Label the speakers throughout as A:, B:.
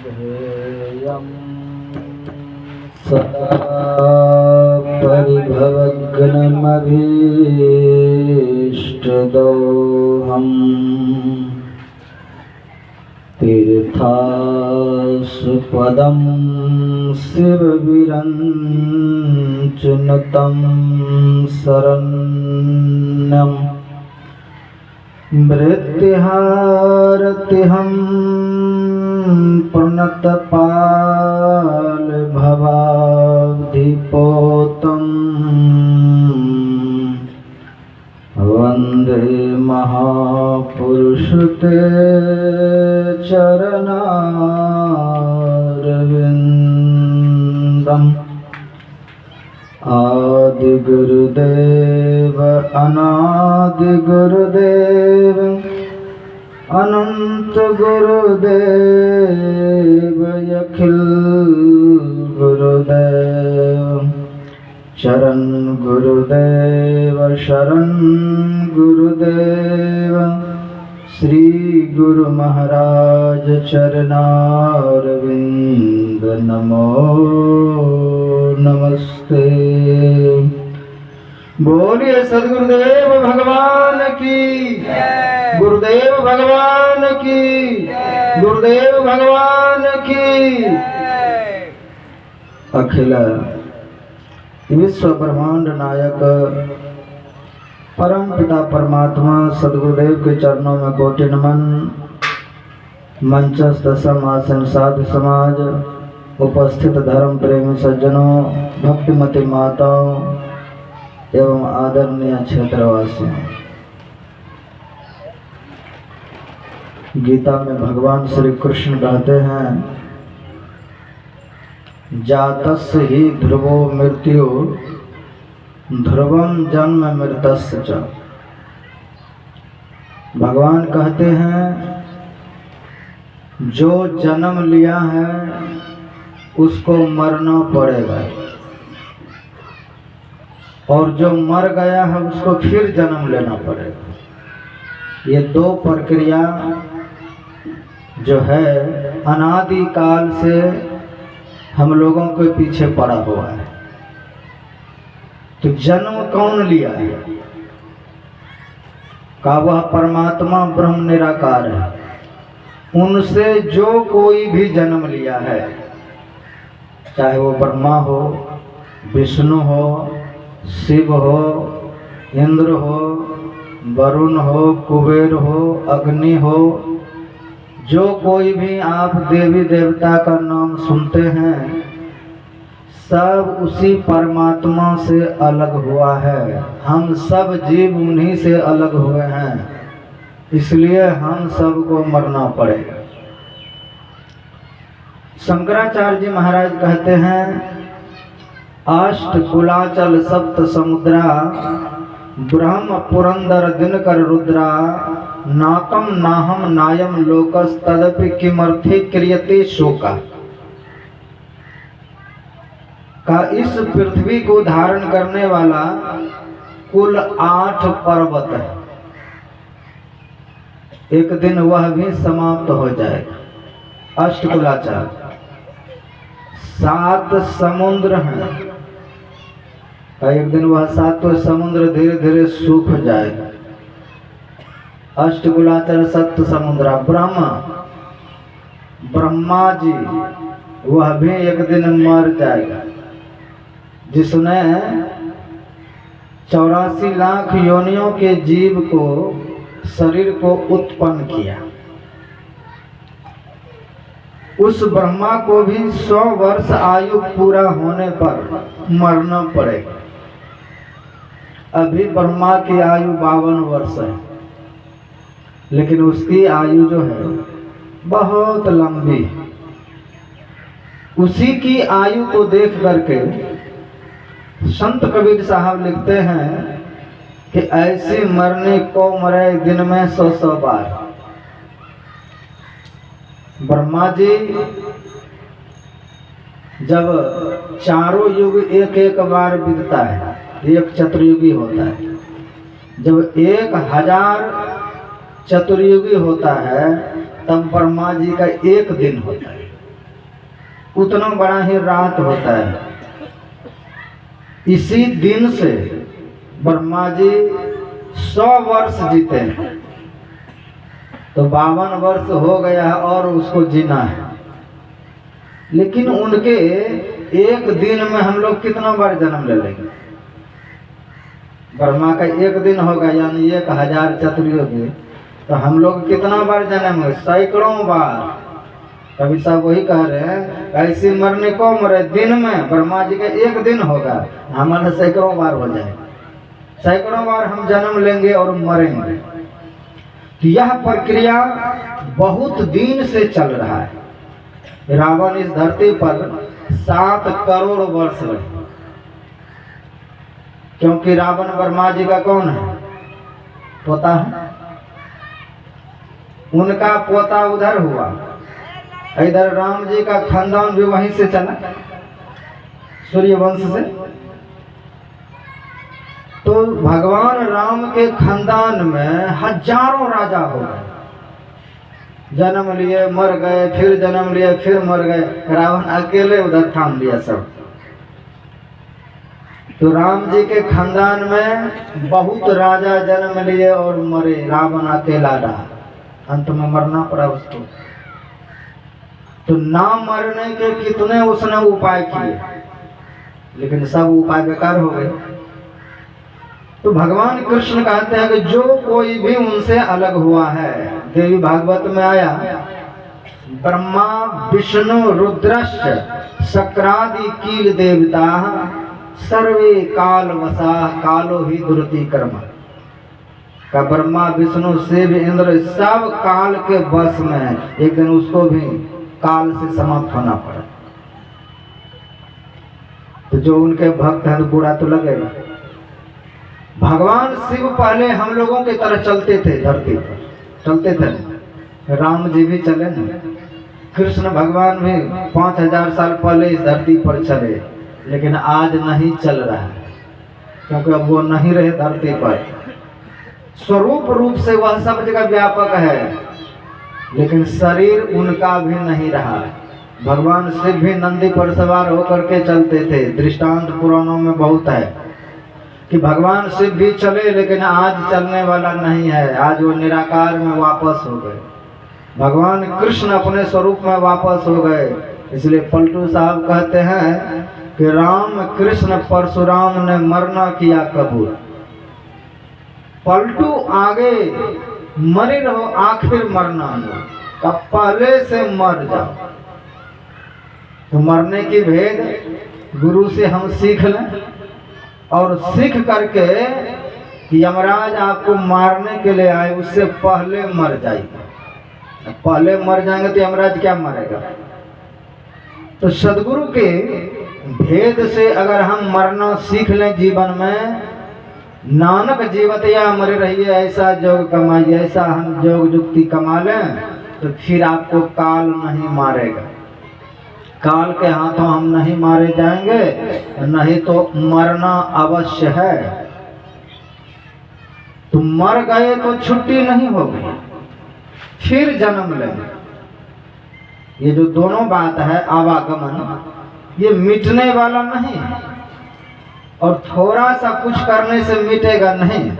A: ध्येयं सदा परिभवग्नमभीष्टदोहम् तीर्थास्पदं शिवविरञ्चनुतं शरण्यं मृत्युहारतिहं प्रणतपालभवाब्धिपोतं वन्दे महापुरुषते चरणारविन्दम् आदिगुरुदेव अनादिगुरुदेव अनंत गुरुदेव अखिल गुरुदेव शरण गुरुदेव शरण गुरुदेव श्री गुरु महाराज चरणारविंद नमो नमस्ते। बोलिए सद्गुरुदेव भगवान की, गुरुदेव भगवान की, गुरुदेव भगवान की। अखिल विश्व ब्रह्मांड नायक परम पिता परमात्मा सद्गुरुदेव के चरणों में कोटि नमन। मंचस्थ समासन साधु समाज, उपस्थित धर्म प्रेमी सज्जनों, भक्तिमती माताओं एवं आदरणीय क्षेत्रवासियों, गीता में भगवान श्री कृष्ण कहते हैं, जातस्य ही ध्रुवो मृत्यु ध्रुवम जन्म मृतस्य च। भगवान कहते हैं, जो जन्म लिया है उसको मरना पड़ेगा, और जो मर गया है उसको फिर जन्म लेना पड़ेगा। ये दो प्रक्रिया जो है अनादि काल से हम लोगों के पीछे पड़ा हुआ है। तो जन्म कौन लिया है? का वह परमात्मा ब्रह्म निराकार है। उनसे जो कोई भी जन्म लिया है, चाहे वो ब्रह्मा हो, विष्णु हो, शिव हो, इंद्र हो, वरुण हो, कुबेर हो, अग्नि हो, जो कोई भी आप देवी देवता का नाम सुनते हैं, सब उसी परमात्मा से अलग हुआ है। हम सब जीव उन्हीं से अलग हुए हैं, इसलिए हम सबको मरना पड़ेगा। शंकराचार्य जी महाराज कहते हैं, अष्ट कुलाचल सप्त समुद्रा ब्रह्म पुरंदर दिनकर रुद्रा नाकम नाहम नायम लोकस तदपि किमर्थि क्रियते शोका। का इस पृथ्वी को धारण करने वाला कुल 8 पर्वत है, एक दिन वह भी समाप्त हो जाएगा। अष्टकुलाचार 7 समुद्र हैं, एक दिन वह 7 समुद्र धीरे धीरे सूख जाएगा। अष्टकुलाचार 7 समुद्र। ब्रह्मा जी वह भी एक दिन मर जाएगा, जिसने 84 लाख योनियों के जीव को शरीर को उत्पन्न किया। उस ब्रह्मा को भी 100 वर्ष आयु पूरा होने पर मरना पड़ेगा। अभी ब्रह्मा की आयु 52 वर्ष है, लेकिन उसकी आयु जो है बहुत लंबी। उसी की आयु को देख करके संत कबीर साहब लिखते हैं कि ऐसे मरने को मरे दिन में 100 बार। ब्रह्मा जी जब चारों युग एक एक बार बीतता है, एक चतुर्युगी होता है। जब 1000 चतुर्युगी होता है तब ब्रह्मा जी का एक दिन होता है। उतना बड़ा ही रात होता है। इसी दिन से ब्रह्मा जी 100 वर्ष जीते हैं, तो 52 वर्ष हो गया है और उसको जीना है। लेकिन उनके एक दिन में हम लोग कितना बार जन्म ले लेंगे? ब्रह्मा का एक दिन होगा यानी 1000 चतुर्युगी, तो हम लोग कितना बार जन्म हुए? सैकड़ों बार। कभी साहब वही कह रहे हैं ऐसे मरने को मरे दिन में, ब्रह्मा जी का एक दिन होगा, हमारा सैकड़ों बार हो जाए, सैकड़ों बार हम जन्म लेंगे और मरेंगे। तो यह प्रक्रिया बहुत दिन से चल रहा है। रावण इस धरती पर 7 करोड़ वर्ष रहे, क्योंकि रावण ब्रह्मा जी का कौन है? पोता है। उनका पोता उधर हुआ, इधर राम जी का खानदान भी वहीं से चला, सूर्यवंश से। तो भगवान राम के खानदान में हजारों राजा हो गए, जन्म लिए मर गए, फिर जन्म लिए फिर मर गए। रावण अकेले उधर थाम लिया सब। तो राम जी के खानदान में बहुत राजा जन्म लिए और मरे, रावण अकेला रहा, अंत में मरना पड़ा उसको। तो ना मरने के कितने उसने उपाय किए, लेकिन सब उपाय बेकार हो गए। तो भगवान कृष्ण कहते हैं कि जो कोई भी उनसे अलग हुआ है, देवी भागवत में आया, ब्रह्मा विष्णु रुद्रश्च शक्रादि कील देवता सर्वे काल वसा कालो ही दुरति कर्म। का ब्रह्मा विष्णु शिव इंद्र सब काल के वश में है, एक दिन उसको भी काल से समाप्त होना पड़ा। तो जो उनके भक्त हैं तो बुरा तो लगेगा। भगवान शिव पहले हम लोगों की तरह चलते थे, धरती पर चलते थे, राम जी भी चले न, कृष्ण भगवान भी 5000 साल पहले इस धरती पर चले, लेकिन आज नहीं चल रहा है, क्योंकि अब वो नहीं रहे धरती पर। स्वरूप रूप से वह सब जगह व्यापक है, लेकिन शरीर उनका भी नहीं रहा। भगवान शिव भी नंदी पर सवार होकर के चलते थे, दृष्टांत पुराणों में बहुत है कि भगवान शिव भी चले, लेकिन आज चलने वाला नहीं है, आज वो निराकार में वापस हो गए। भगवान कृष्ण अपने स्वरूप में वापस हो गए। इसलिए पलटू साहब कहते हैं कि राम कृष्ण परशुराम ने मरना किया कबूल। पलटू आगे मरे रहो, आखिर मरना हो, तब पहले से मर जाओ। तो मरने की भेद गुरु से हम सीख लें, और सीख करके कि यमराज आपको मारने के लिए आए, उससे पहले मर जाएगा। पहले मर जाएंगे तो यमराज क्या मरेगा? तो सदगुरु के भेद से अगर हम मरना सीख लें जीवन में, नानक जीवतया मर रही है, ऐसा जोग कमाइए, ऐसा हम जोग जुक्ति कमा लें, तो फिर आपको काल नहीं मारेगा। काल के हाथों हम नहीं मारे जाएंगे, नहीं तो मरना अवश्य है। तो मर गए तो छुट्टी नहीं होगी, फिर जन्म लेंगे। ये जो दोनों बात है आवागमन, ये मिटने वाला नहीं, और थोड़ा सा कुछ करने से मिटेगा नहीं,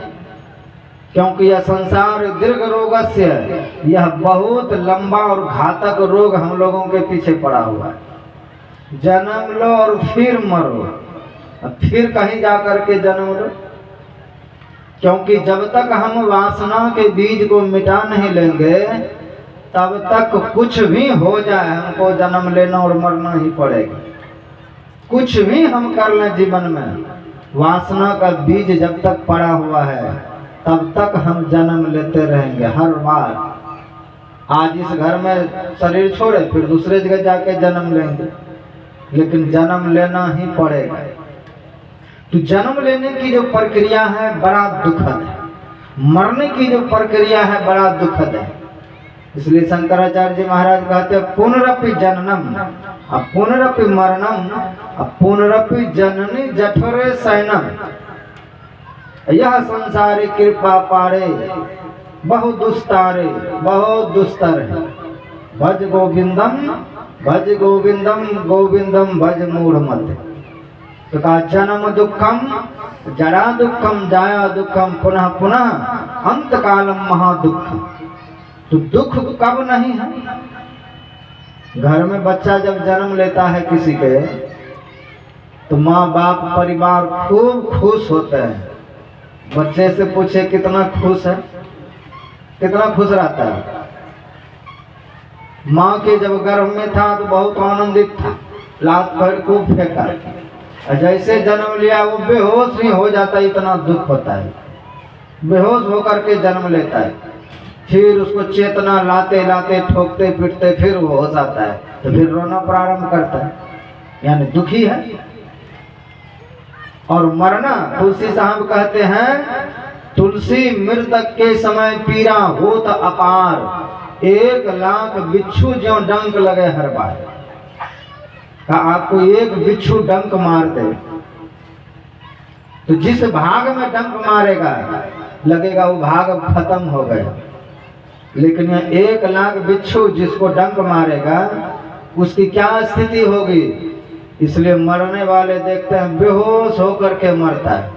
A: क्योंकि यह संसार दीर्घ रोगस्य, यह बहुत लंबा और घातक रोग हम लोगों के पीछे पड़ा हुआ है। जन्म लो और फिर मरो, फिर कहीं जा करके जन्म लो, क्योंकि जब तक हम वासना के बीज को मिटा नहीं लेंगे, तब तक कुछ भी हो जाए हमको जन्म लेना और मरना ही पड़ेगा। कुछ भी हम कर लें जीवन में, वासना का बीज जब तक पड़ा हुआ है तब तक हम जन्म लेते रहेंगे हर बार। आज इस घर में शरीर छोड़े, फिर दूसरे जगह जाके जन्म लेंगे, लेकिन जन्म लेना ही पड़ेगा। तो जन्म लेने की जो प्रक्रिया है बड़ा दुखद है, मरने की जो प्रक्रिया है बड़ा दुखद है। इसलिए शंकराचार्य जी महाराज कहते हैं पुनरपि जननम पुनरपि मरणम पुनरपि जननी जठरे शयनम। यह संसारी कृपा पारे बहु दुस्तारे बहुत दुस्तर है, भज गोविंदम भज गोविंदम गोविंदम भज मूढ़मते। तो कहा जन्म दुखम जरा दुखम जाया दुखम पुनः पुनः अंत कालम महादुख। तो दुख कब नहीं है? घर में बच्चा जब जन्म लेता है किसी के, तो माँ बाप परिवार खूब खुश होते हैं। बच्चे से पूछे कितना खुश है, कितना खुश रहता है। माँ के जब गर्भ में था तो बहुत आनंदित था, लात पर खूब फेंका। और जैसे जन्म लिया वो बेहोश ही हो जाता है, इतना दुख होता है। बेहोश होकर के जन्म लेता है, फिर उसको चेतना लाते लाते ठोकते पीटते फिर वो होश आता है, तो फिर रोना प्रारंभ करता है, यानी दुखी है। और मरना, तुलसी साहब कहते हैं तुलसी मृतक के समय पीरा होत अपार, 1,00,000 बिच्छू जो डंक लगे हर बार। का आपको एक बिच्छू डंक मार दे तो जिस भाग में डंक मारेगा लगेगा वो भाग खत्म हो गया, लेकिन 1,00,000 बिच्छू जिसको डंक मारेगा उसकी क्या स्थिति होगी। इसलिए मरने वाले देखते हैं बेहोश होकर के मरता है,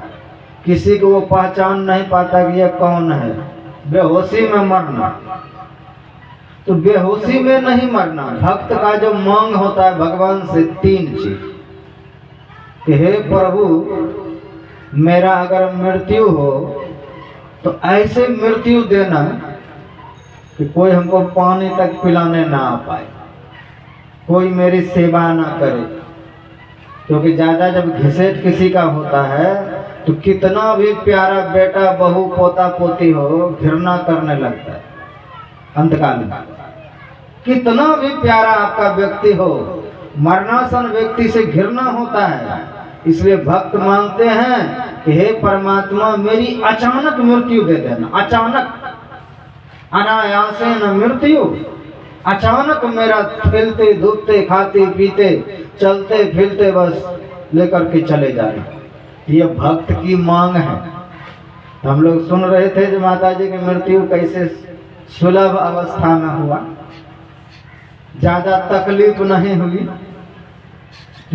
A: किसी को वो पहचान नहीं पाता कि ये कौन है। बेहोशी में मरना, तो बेहोशी में नहीं मरना। भक्त का जो मांग होता है भगवान से 3 चीज कि हे प्रभु मेरा अगर मृत्यु हो तो ऐसे मृत्यु देना कि कोई हमको पानी तक पिलाने ना आ पाए, कोई मेरी सेवा ना करे। क्योंकि ज्यादा जब घिसेट किसी का होता है तो कितना भी प्यारा बेटा बहू पोता पोती हो घृणा करने लगता है। अंतकाल में कितना भी प्यारा आपका व्यक्ति हो, मरणासन व्यक्ति से घृणा होता है। इसलिए भक्त मांगते हैं कि हे परमात्मा मेरी अचानक मृत्यु दे देना, अचानक अनायासेन मृत्यु, अचानक मेरा खेलते धूपते खाते पीते चलते फिरते बस लेकर के चले जाए। ये भक्त की मांग है। हम लोग सुन रहे थे जो माता जी की मृत्यु कैसे सुलभ अवस्था में हुआ, ज्यादा तकलीफ नहीं हुई।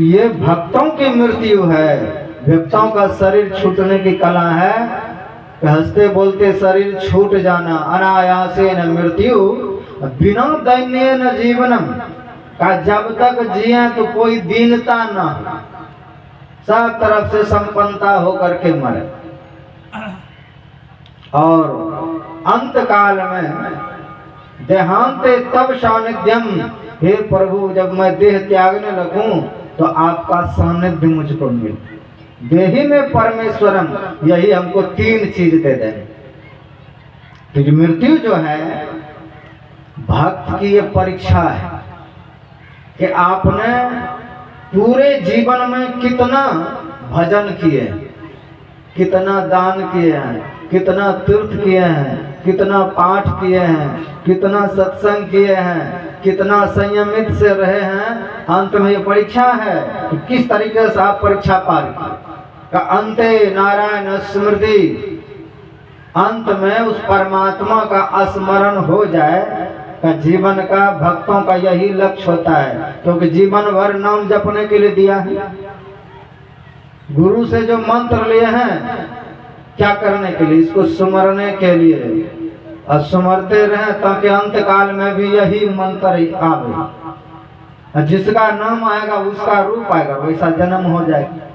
A: ये भक्तों की मृत्यु है, भक्तों का शरीर छूटने की कला है। हंसते बोलते शरीर छूट जाना, अनायासेन मृत्यु बिना दैन्य न जीवनम। का जब तक जिए तो कोई दीनता ना हो, सब तरफ से संपन्नता होकर के मरे। और अंत काल में देहांते तब सानिध्यम, हे प्रभु जब मैं देह त्यागने लगूं तो आपका सानिध्य मुझको मिले। देही में परमेश्वरम, यही हमको 3 चीज दे दें। तो मृत्यु जो है भक्त की ये परीक्षा है कि आपने पूरे जीवन में कितना भजन किए, कितना दान किए हैं, कितना तीर्थ किए हैं, कितना पाठ किए हैं, कितना सत्संग किए हैं, कितना संयमित से रहे हैं। अंत में ये परीक्षा है कि किस तरीके से आप परीक्षा पार का अंते नारायण स्मृति, अंत में उस परमात्मा का स्मरण हो जाए का जीवन का भक्तों का यही लक्ष्य होता है। क्योंकि जीवन भर नाम जपने के लिए दिया है। गुरु से जो मंत्र लिए हैं क्या करने के लिए, इसको सुमरने के लिए, और सुमरते रहे ताकि अंत काल में भी यही मंत्र आवे। जिसका नाम आएगा उसका रूप आएगा, वैसा जन्म हो जाएगा।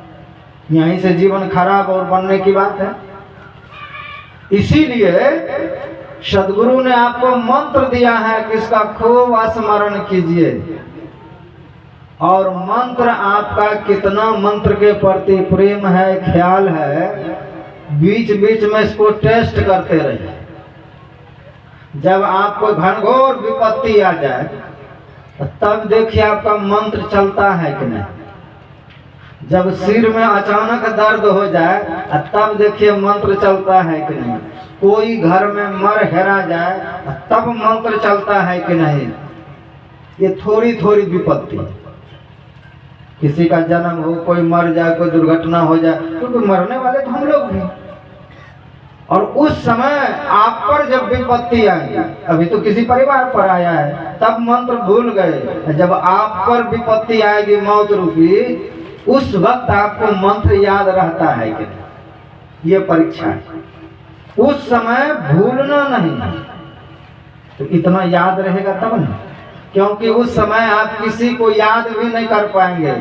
A: यहीं से जीवन खराब और बनने की बात है। इसीलिए सदगुरु ने आपको मंत्र दिया है कि इसका खूब स्मरण कीजिए। और मंत्र आपका कितना मंत्र के प्रति प्रेम है, ख्याल है, बीच बीच में इसको टेस्ट करते रहिए। जब आपको घनघोर विपत्ति आ जाए तब देखिए आपका मंत्र चलता है कि नहीं। जब सिर में अचानक दर्द हो जाए तब देखिए मंत्र चलता है कि नहीं। कोई घर में मर हेरा जाए तब मंत्र चलता है कि नहीं। ये थोड़ी थोड़ी विपत्ति, किसी का जन्म हो, कोई मर जाए, कोई दुर्घटना हो जाए, क्योंकि मरने वाले तो हम लोग भी। और उस समय आप पर जब विपत्ति आई, अभी तो किसी परिवार पर आया है तब मंत्र भूल गए, जब आप पर विपत्ति आएगी मौत रूपी, उस वक्त आपको मंत्र याद रहता है कि नहीं, ये परीक्षा है। उस समय भूलना नहीं, तो इतना याद रहेगा तब नहीं, क्योंकि उस समय आप किसी को याद भी नहीं कर पाएंगे,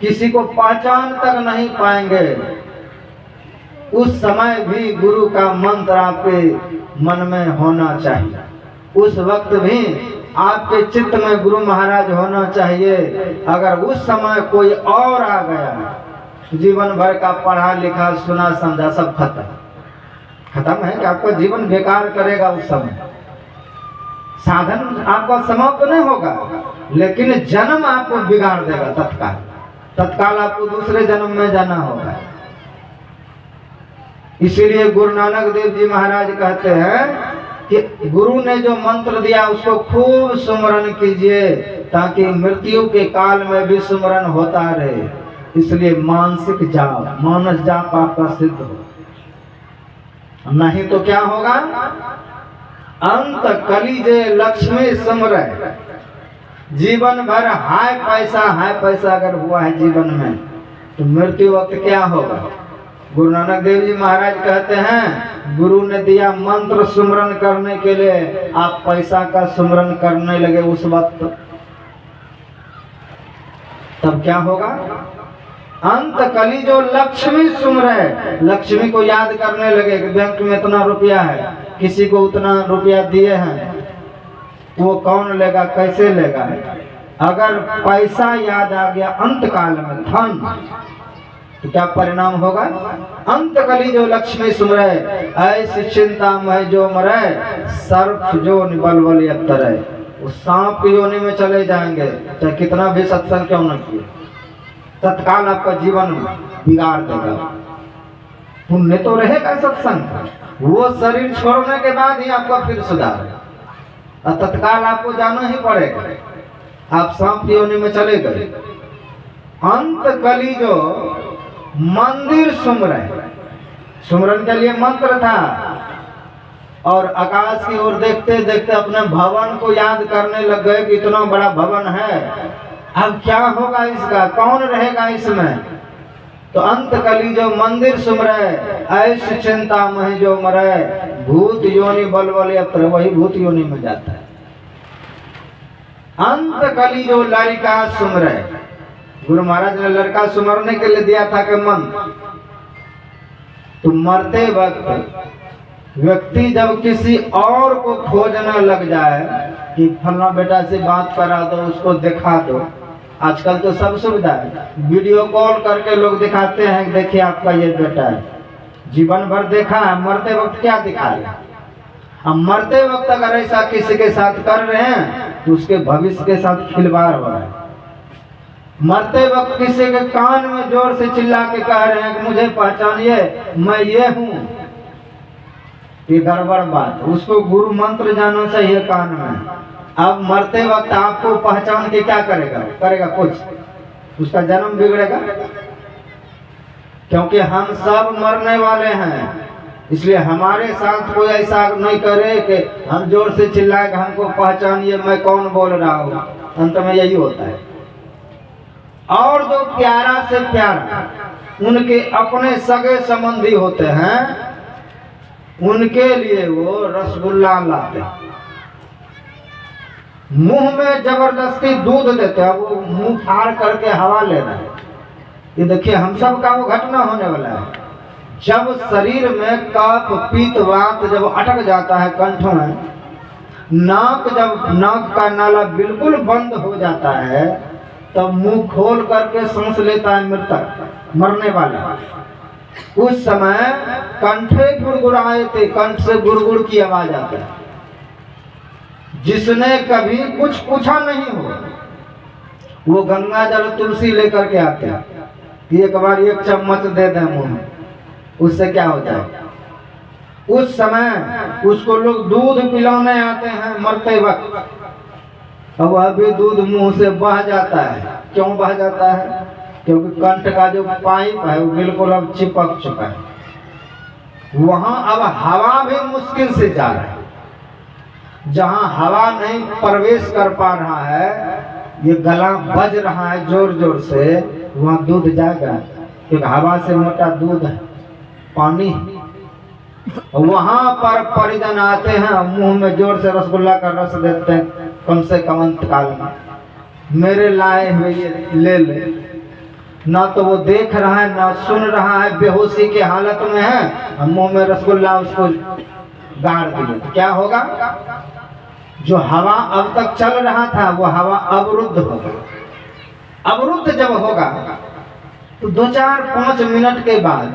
A: किसी को पहचान तक नहीं पाएंगे। उस समय भी गुरु का मंत्र आपके मन में होना चाहिए, उस वक्त भी आपके चित्त में गुरु महाराज होना चाहिए। अगर उस समय कोई और आ गया, जीवन भर का पढ़ा लिखा सुना समझा सब खत्म है कि आपका जीवन बेकार करेगा। उस समय साधन आपका समाप्त नहीं होगा, लेकिन जन्म आपको बिगाड़ देगा तत्काल आपको दूसरे जन्म में जाना होगा। इसीलिए गुरु नानक देव जी महाराज कहते हैं कि गुरु ने जो मंत्र दिया उसको खूब सुमरन कीजिए, ताकि मृत्यु के काल में भी सुमरन होता रहे। इसलिए मानसिक जाप, मानस जाप आपका सिद्ध हो, नहीं तो क्या होगा, अंत कलिजे लक्ष्मी सुमरे। जीवन भर हाय पैसा अगर हुआ है जीवन में, तो मृत्यु वक्त क्या होगा। गुरु नानक देव जी महाराज कहते हैं गुरु ने दिया मंत्र सुमरन करने के लिए, आप पैसा का सुमरन करने लगे उस वक्त, तब क्या होगा, अंत कली जो लक्ष्मी सुमरे, लक्ष्मी को याद करने लगे कि बैंक में इतना रुपया है, किसी को उतना रुपया दिए हैं, वो कौन लेगा, कैसे लेगा। अगर पैसा याद आ गया अंत काल में, धन, तो क्या परिणाम होगा, अंत कली जो लक्ष्मी सुमरे, ऐसी चिंता में जो मरे, सर्प जो निबल यत्तरे, वो सांप की योनि में चले जाएंगे, चाहे कितना भी सत्संग क्यों न किए, तत्काल आपका जीवन बिगाड़ देगा। पुण्य तो रहेगा सत्संग, वो शरीर छोड़ने के बाद ही आपका फिर सुधार, और तत्काल आपको जाना ही पड़ेगा, आप सांप की योनि में चले गए। अंत कली जो मंदिर सुमरन के लिए मंत्र था, और आकाश की ओर देखते देखते अपने भवन को याद करने लग गए कि इतना बड़ा भवन है, अब क्या होगा इसका, कौन रहेगा इसमें। तो अंत कली जो मंदिर सुमरे, ऐसी चिंता में जो मरे, भूत योनि बल यत्र, वही भूत योनि में जाता है। अंत कली जो लड़का सुमरे, गुरु महाराज ने लड़का सुमरने के लिए दिया था कि मंत्र, तो मरते वक्त व्यक्ति जब किसी और को खोजने लग जाए कि फलना बेटा से बात करा दो, उसको दिखा दो, आजकल तो सब सुविधा है, वीडियो कॉल करके लोग दिखाते हैं, देखिए आपका ये बेटा है, जीवन भर देखा है, मरते वक्त क्या दिखा रहे। अब मरते वक्त अगर ऐसा किसी के साथ कर रहे हैं तो उसके भविष्य के साथ खिलवाड़ हो रहा है। मरते वक्त किसी के कान में जोर से चिल्ला के कह रहे हैं कि मुझे पहचानिए, मैं ये हूँ, ये गड़बड़ बात। उसको गुरु मंत्र जाना चाहिए कान में। अब मरते वक्त आपको पहचान के क्या करेगा कुछ, उसका जन्म बिगड़ेगा, क्योंकि हम सब मरने वाले हैं। इसलिए हमारे साथ कोई ऐसा नहीं करे कि हम जोर से चिल्लाए कि हमको पहचानिए, मैं कौन बोल रहा हूँ। अंत में यही होता है। और जो प्यारा से प्यारा उनके अपने सगे संबंधी होते हैं, उनके लिए वो रसगुल्ला लाते, मुंह में जबरदस्ती दूध देते। अब वो मुंह फाड़ करके हवा ले रहा है। ये देखिए हम सब का वो घटना होने वाला है। जब शरीर में कफ पित्त वात जब अटक जाता है कंठ में, जब नाक का नाला बिल्कुल बंद हो जाता है, तब मुंह खोल करके सांस लेता है मृतक, मरने वाला। उस समय कंठे गुड़गुड़ाए थे, कंठ से गुड़गुड़ की आवाज आती है। जिसने कभी कुछ पूछा नहीं हो, वो गंगा जल तुलसी लेकर के आते हैं, एक बार एक चम्मच दे दें मुंह में, उससे क्या हो जाए। उस समय उसको लोग दूध पिलाने आते हैं मरते वक्त। अब अभी दूध मुंह से बह जाता है। क्यों बह जाता है? क्योंकि कंठ का जो पाइप है वो बिल्कुल अब चिपक चुका है। वहां अब हवा भी मुश्किल से जा रहा है। जहां हवा नहीं प्रवेश कर पा रहा है, ये गला बज रहा है जोर जोर से, वहां दूध जाएगा, क्योंकि हवा से मोटा दूध है, पानी। वहां पर परिजन आते हैं, मुंह में जोर से रसगुल्ला का रस देते हैं, कम से कम अंतकाल में मेरे लाए हुए ये ले ले। ना तो वो देख रहा है ना सुन रहा है, बेहोशी की हालत में है, मुंह में रसगुल्ला उसको गाड़ दिए, तो क्या होगा? जो हवा अब तक चल रहा था वो हवा अवरुद्ध होगा। अवरुद्ध जब होगा तो 2-4-5 मिनट के बाद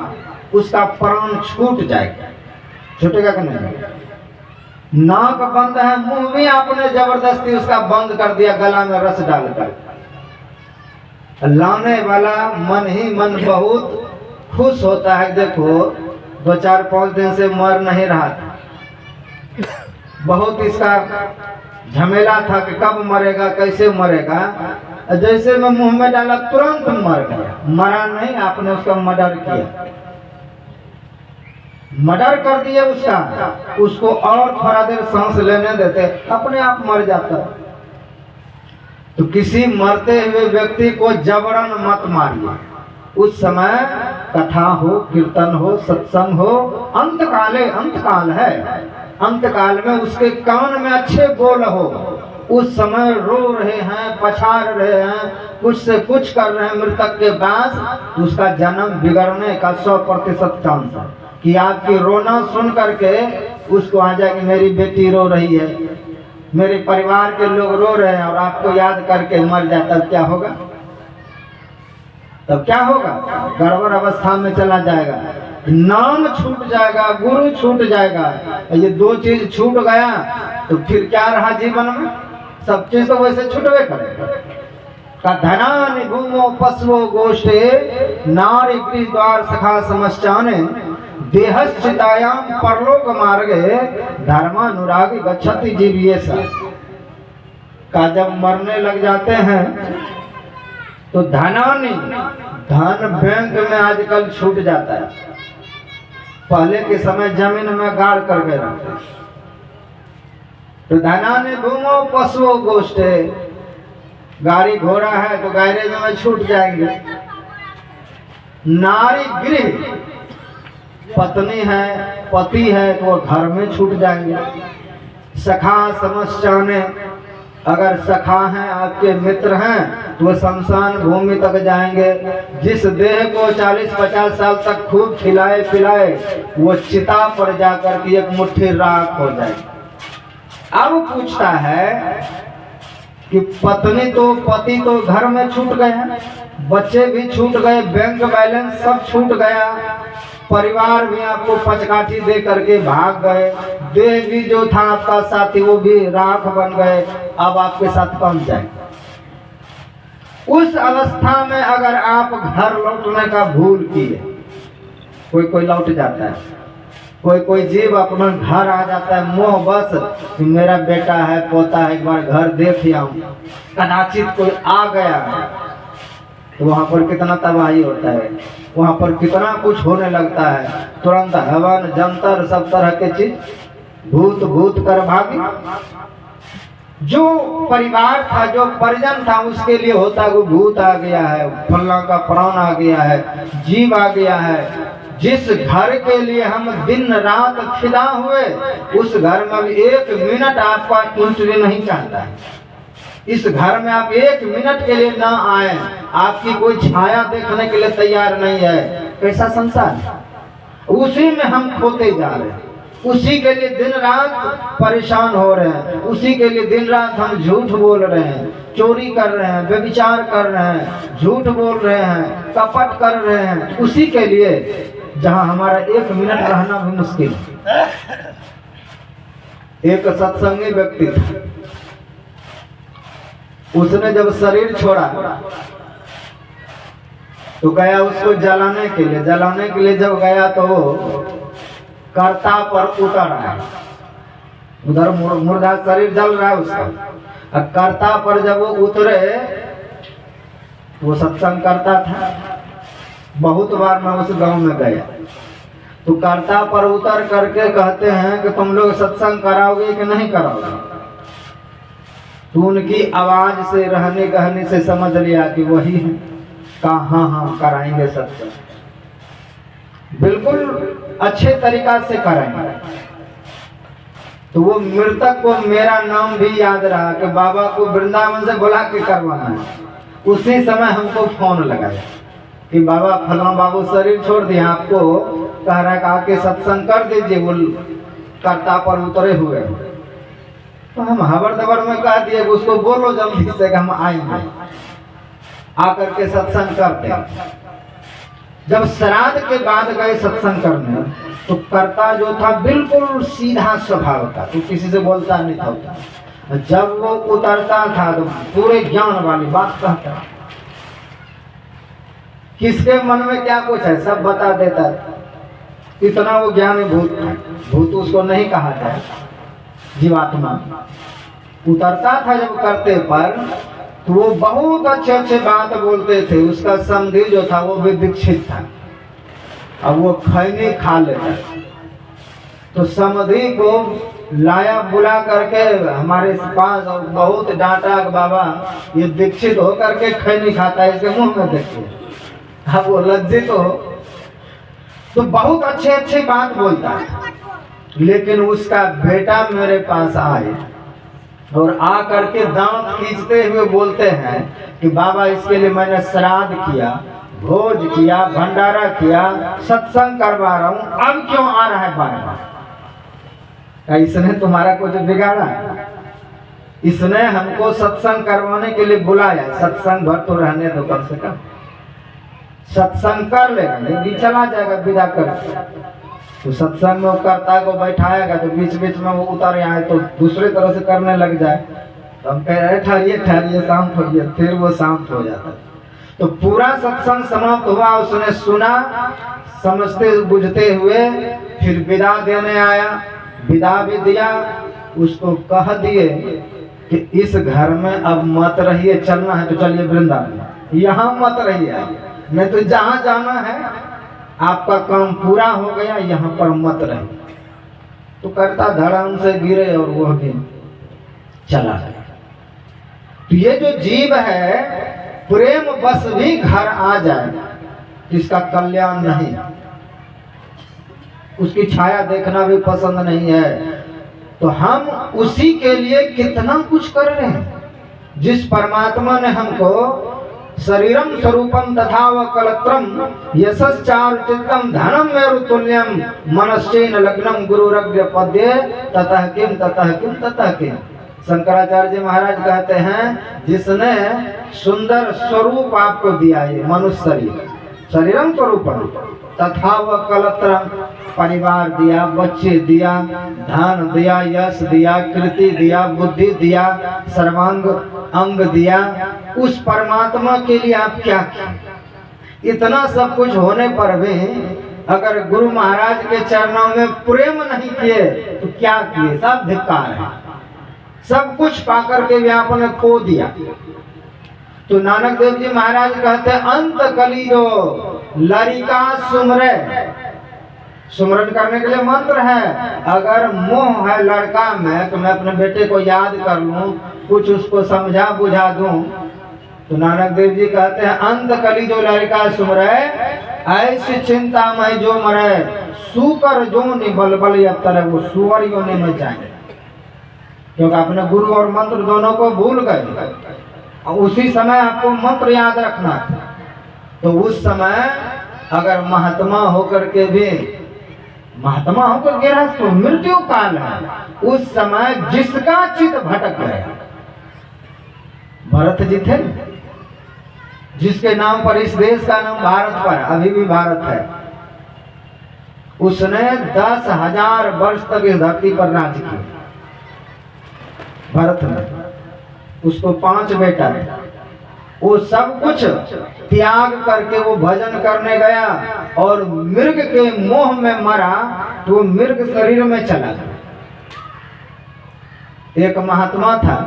A: उसका प्राण छूट जाएगा। छूटेगा कि नहीं? नाक बंद है, मुंह भी आपने जबरदस्ती उसका बंद कर दिया, गला में रस डालकर। लाने वाला मन ही मन बहुत खुश होता है। देखो 2-4-5 दिन से मर नहीं रहा था, बहुत इसका झमेला था कि कब मरेगा, कैसे मरेगा। जैसे मैं मुंह में डाला तुरंत मर गया। मरा नहीं, आपने उसका मर्डर किया, मर्डर कर दिया उसको और थोड़ा देर सांस लेने देते, अपने आप मर जाता। तो किसी मरते हुए व्यक्ति को जबरन मत मारिए। उस समय कथा हो, कीर्तन हो, सत्संग हो, अंतकाल है, अंतकाल में उसके कान में अच्छे बोल हो, उस समय रो रहे हैं, पछाड़ रहे हैं, कुछ से कुछ कर रहे हैं मृतक के पास, उसका जन्म बिगड़ने का 100% चांस है कि आपकी रोना सुन करके उसको आ जाए कि मेरी बेटी रो रही है, मेरे परिवार के लोग रो रहे हैं, और आपको याद करके मर जाए, तब क्या होगा? तब क्या होगा? गड़बड़ अवस्था में चला जाएगा, नाम छूट जाएगा, गुरु छूट जाएगा। ये 2 चीज छूट गया तो फिर क्या रहा जीवन में? सब चीज तो वैसे छूटवे करेगा। का धनानि भूमो पशवो गोष्ठे नारी गृह द्वार सखा समश्चाने देहश्चितायाम परलोक मार्गे धर्मानुरागी गच्छति जीवियेषा। का जब मरने लग जाते हैं तो धनानि, धन बैंक में आजकल छूट जाता है। पहले के समय जमीन में गाड़ करके रखते। तो धनानि भूमो पशुओं गोष्ठे, गाड़ी घोड़ा है तो गैरेज में छूट जाएंगे। नारी गृह, पत्नी है, पति है तो वो घर में छूट जाएंगे। सखा समश्चाने, अगर सखा हैं, आपके मित्र हैं, तो वो शमशान भूमि तक जाएंगे। जिस देह को 40-50 साल तक खूब खिलाए पिलाए, वो चिता पर जाकर के एक मुट्ठी राख हो जाएगी। अब पूछता है कि पत्नी तो, पति तो घर में छूट गए, बच्चे भी छूट गए, बैंक बैलेंस सब छूट गया, परिवार भी आपको पचकाठी दे करके भाग गए, देह भी जो था आपका साथी वो भी राख बन गए, अब आपके साथ कौन जाए? उस अवस्था में अगर आप घर लौटने का भूल किए, कोई लौट जाता है, कोई जीव अपना घर आ जाता है, मोह बस कि मेरा बेटा है, पोता है, एक बार घर देख आऊं, कदाचित कोई आ गया, तो वहां पर कितना तबाही होता है, वहां पर कितना कुछ होने लगता है, तुरंत हवन जंतर सब तरह के चीज भूत कर भागी। जो परिवार था, जो परिजन था, उसके लिए होता वो भूत आ गया है, फल्ला का प्राण आ गया है, जीव आ गया है। जिस घर के लिए हम दिन रात फिदा हुए, उस घर में भी 1 मिनट आपका एंट्री नहीं चाहता है। इस घर में आप 1 मिनट के लिए ना आए, आपकी कोई छाया देखने के लिए तैयार नहीं है। कैसा संसार, उसी में हम खोते जा रहे हैं, उसी के लिए दिन रात परेशान हो रहे हैं, उसी के लिए दिन रात हम झूठ बोल रहे हैं, चोरी कर रहे हैं, व्यभिचार कर रहे हैं, झूठ बोल रहे हैं, कपट कर रहे हैं, उसी के लिए जहां हमारा 1 मिनट रहना भी मुश्किल है। एक सत्संगी व्यक्ति था, उसने जब शरीर छोड़ा तो गया उसको जलाने के लिए जब गया तो वो कर्ता पर उतर है, उधर मुर्दा शरीर जल रहा है उसका, कर्ता पर जब वो उतरे, वो सत्संग करता था, बहुत बार मैं उस गांव में गया, तो कर्ता पर उतर करके कहते हैं कि तुम लोग सत्संग कराओगे कि नहीं कराओगे। तो उनकी आवाज से, रहने कहने से समझ लिया कि वही है। कहा हाँ हाँ कराएंगे सत्संग, बिल्कुल अच्छे तरीका से कराएंगे। तो वो मृतक को मेरा नाम भी याद रहा कि बाबा को वृंदावन से बुला के करवाना है। उसी समय हमको फोन लगाया कि बाबा फलाना बाबू शरीर छोड़ दिया, आपको कह रहा है कि आके सत्संग कर दीजिए, वो कर्ता पर उतरे हुए। तो हम हबर दबर में कह दिए उसको बोलो जल्दी से कि हम आएंगे, आकर के सत्संग करते। जब श्राद्ध के बाद गए सत्संग करने तो कर्ता जो था बिल्कुल सीधा स्वभाव था, तो किसी से बोलता नहीं था। जब वो उतरता था तो पूरे ज्ञान वाली बात कहता, किसके मन में क्या कुछ है सब बता देता। इतना वो ज्ञानी भूत, भूत उसको नहीं कहा जाए, जीवात्मा। उतरता था जब करते पर तो वो बहुत अच्छे अच्छे बात बोलते थे। उसका समधी जो था वो भी दीक्षित था, अब वो खैनी खा लेता। तो समधी को लाया बुला करके हमारे पास और बहुत डांटा कि बाबा ये दीक्षित होकर के खैनी खाता है, इसके मुंह में देखिए। अब वो लज्जित हो तो बहुत अच्छे अच्छे बात बोलता है। लेकिन उसका बेटा मेरे पास आए और आ करके दांत खींचते हुए बोलते हैं कि बाबा इसके लिए मैंने श्राद्ध किया, भोज किया, भंडारा किया, सत्संग करवा रहा हूँ, अब क्यों आ रहा है बार बार? इसने तुम्हारा कुछ बिगाड़ा? इसने हमको सत्संग करवाने के लिए बुलाया, सत्संग भर तो रहने दो, कम से कम सत्संग कर लेगा, ये भी चला जाएगा विदा कर। तो सत्संग में कर्ता को बैठाएगा तो बीच बीच में वो उतर आए तो दूसरे तरह से करने लग जाए। तो हम कह रहे ठहरिए ठहरिए शांत होइए, फिर वो शांत हो जाता। तो पूरा सत्संग समाप्त हुआ, उसने सुना समझते बुझते हुए, फिर विदा देने आया, विदा भी दिया। उसको कह दिए कि इस घर में अब मत रहिए, चलना है तो चलिए वृंदावन, यहाँ मत रहिए, नहीं तो जहाँ जाना है आपका काम पूरा हो गया, यहाँ पर मत रहे। तो करता धड़ाम से गिरे और वो भी चला गया। तो ये जो जीव है प्रेम बस भी घर आ जाए, इसका कल्याण नहीं, उसकी छाया देखना भी पसंद नहीं है। तो हम उसी के लिए कितना कुछ कर रहे हैं। जिस परमात्मा ने हमको शरीरम स्वरूपम तथा व कलत्रम यशश्चार चित्तम धनम मेरु तुल्यम मनश्चेन लग्नम गुरुरग्य पद्ये ततः किम ततः किम ततः किम। शंकराचार्य जी महाराज कहते हैं जिसने सुंदर स्वरूप आपको दिया है, मनुष्य शरीर, शरीरम स्वरूपम तथा व कलत्रम, परिवार दिया, बच्चे दिया, धन दिया, यश दिया, कृति दिया, बुद्धि दिया, सर्वांग अंग दिया, उस परमात्मा के लिए आप क्या किए? इतना सब कुछ होने पर भी अगर गुरु महाराज के चरणों में प्रेम नहीं किए तो क्या किए? सब धिक्कार है। सब कुछ पाकर के भी आपने खो दिया। तो नानक देव जी महाराज कहते हैं अंत कली जो लरिका सुमरे, सुमरन करने के लिए मंत्र है। अगर मोह है लड़का में तो मैं अपने बेटे को याद कर लूं, कुछ उसको समझा बुझा दूं, तो नानक देव जी कहते हैं अंत कली जो लड़का सुमरे ऐसी चिंता में जो मरे, सुकर जो निबल बल अब तरह वो सुअर योनि में जाए। क्योंकि अपने गुरु और मंत्र दोनों को भूल गए, उसी समय आपको मंत्र याद रखना है। तो उस समय अगर महात्मा होकर के भी, महात्मा होकर के रहा तो मृत्यु काल है, उस समय जिसका चित भटक गया, भरत जी थे जिसके नाम पर इस देश का नाम भारत पर अभी भी भारत है, उसने 10,000 वर्ष तक इस धरती पर राज किया। भरत में उसको 5 बेटा है, वो सब कुछ त्याग करके वो भजन करने गया और मृग के मोह में मरा तो वो मृग शरीर में चला गया। एक महात्मा था,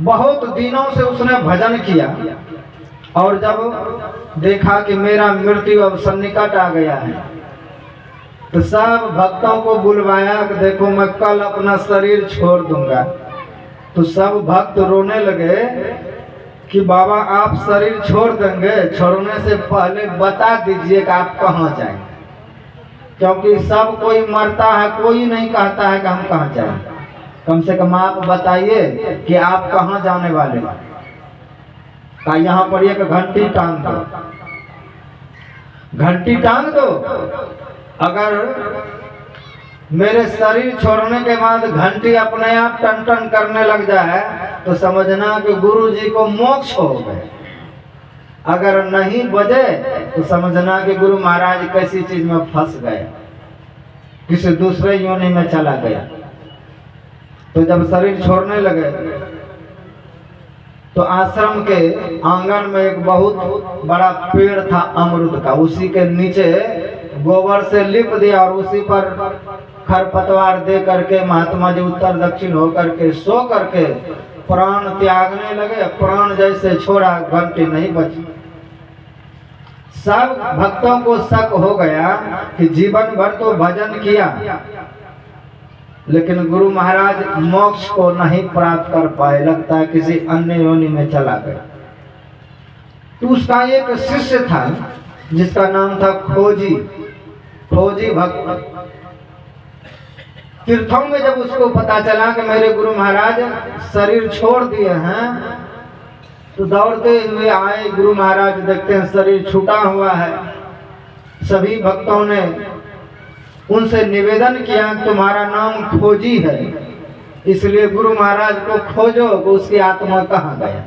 A: बहुत दिनों से उसने भजन किया, और जब देखा कि मेरा मृत्यु अब सन्निकट आ गया है, तो सब भक्तों को बुलवाया कि देखो मैं कल अपना शरीर छोड़ दूंगा। तो सब भक्त रोने लगे कि बाबा आप शरीर छोड़ देंगे, छोड़ने से पहले बता दीजिए कि आप कहाँ जाएंगे, क्योंकि सब कोई मरता है, कोई नहीं कहता है कि हम कहाँ जाएंगे। कम से कम आप बताइए कि आप कहाँ जाने वाले हैं। का यहाँ पर एक घंटी टांग दो, घंटी टांग दो। अगर मेरे शरीर छोड़ने के बाद घंटी अपने आप टन टन करने लग जाए तो समझना कि गुरु जी को मोक्ष हो गए। अगर नहीं बजे तो समझना कि गुरु महाराज कैसी चीज में फंस गए, किसी दूसरे योनि में चला गया। तो जब शरीर छोड़ने लगे तो आश्रम के आंगन में एक बहुत बड़ा पेड़ था अमरूद का, उसी के नीचे गोबर से लिप दिया और उसी पर खरपतवार दे करके महात्मा जी उत्तर दक्षिण होकर के सो करके प्राण त्यागने लगे। प्राण जैसे छोड़ा घंटी नहीं बची। सब भक्तों को शक हो गया कि जीवन भर तो भजन किया लेकिन गुरु महाराज मोक्ष को नहीं प्राप्त कर पाए, लगता है किसी अन्य योनि में चला गया। तो उसका एक शिष्य था जिसका नाम था खोजी, खोजी भक्त। तीर्थों में जब उसको पता चला कि मेरे गुरु महाराज शरीर छोड़ दिए हैं तो दौड़ते हुए आए। गुरु महाराज देखते हैं शरीर छूटा हुआ है। सभी भक्तों ने उनसे निवेदन किया तुम्हारा नाम खोजी है, इसलिए गुरु महाराज को खोजो कि उसकी आत्मा कहाँ गया,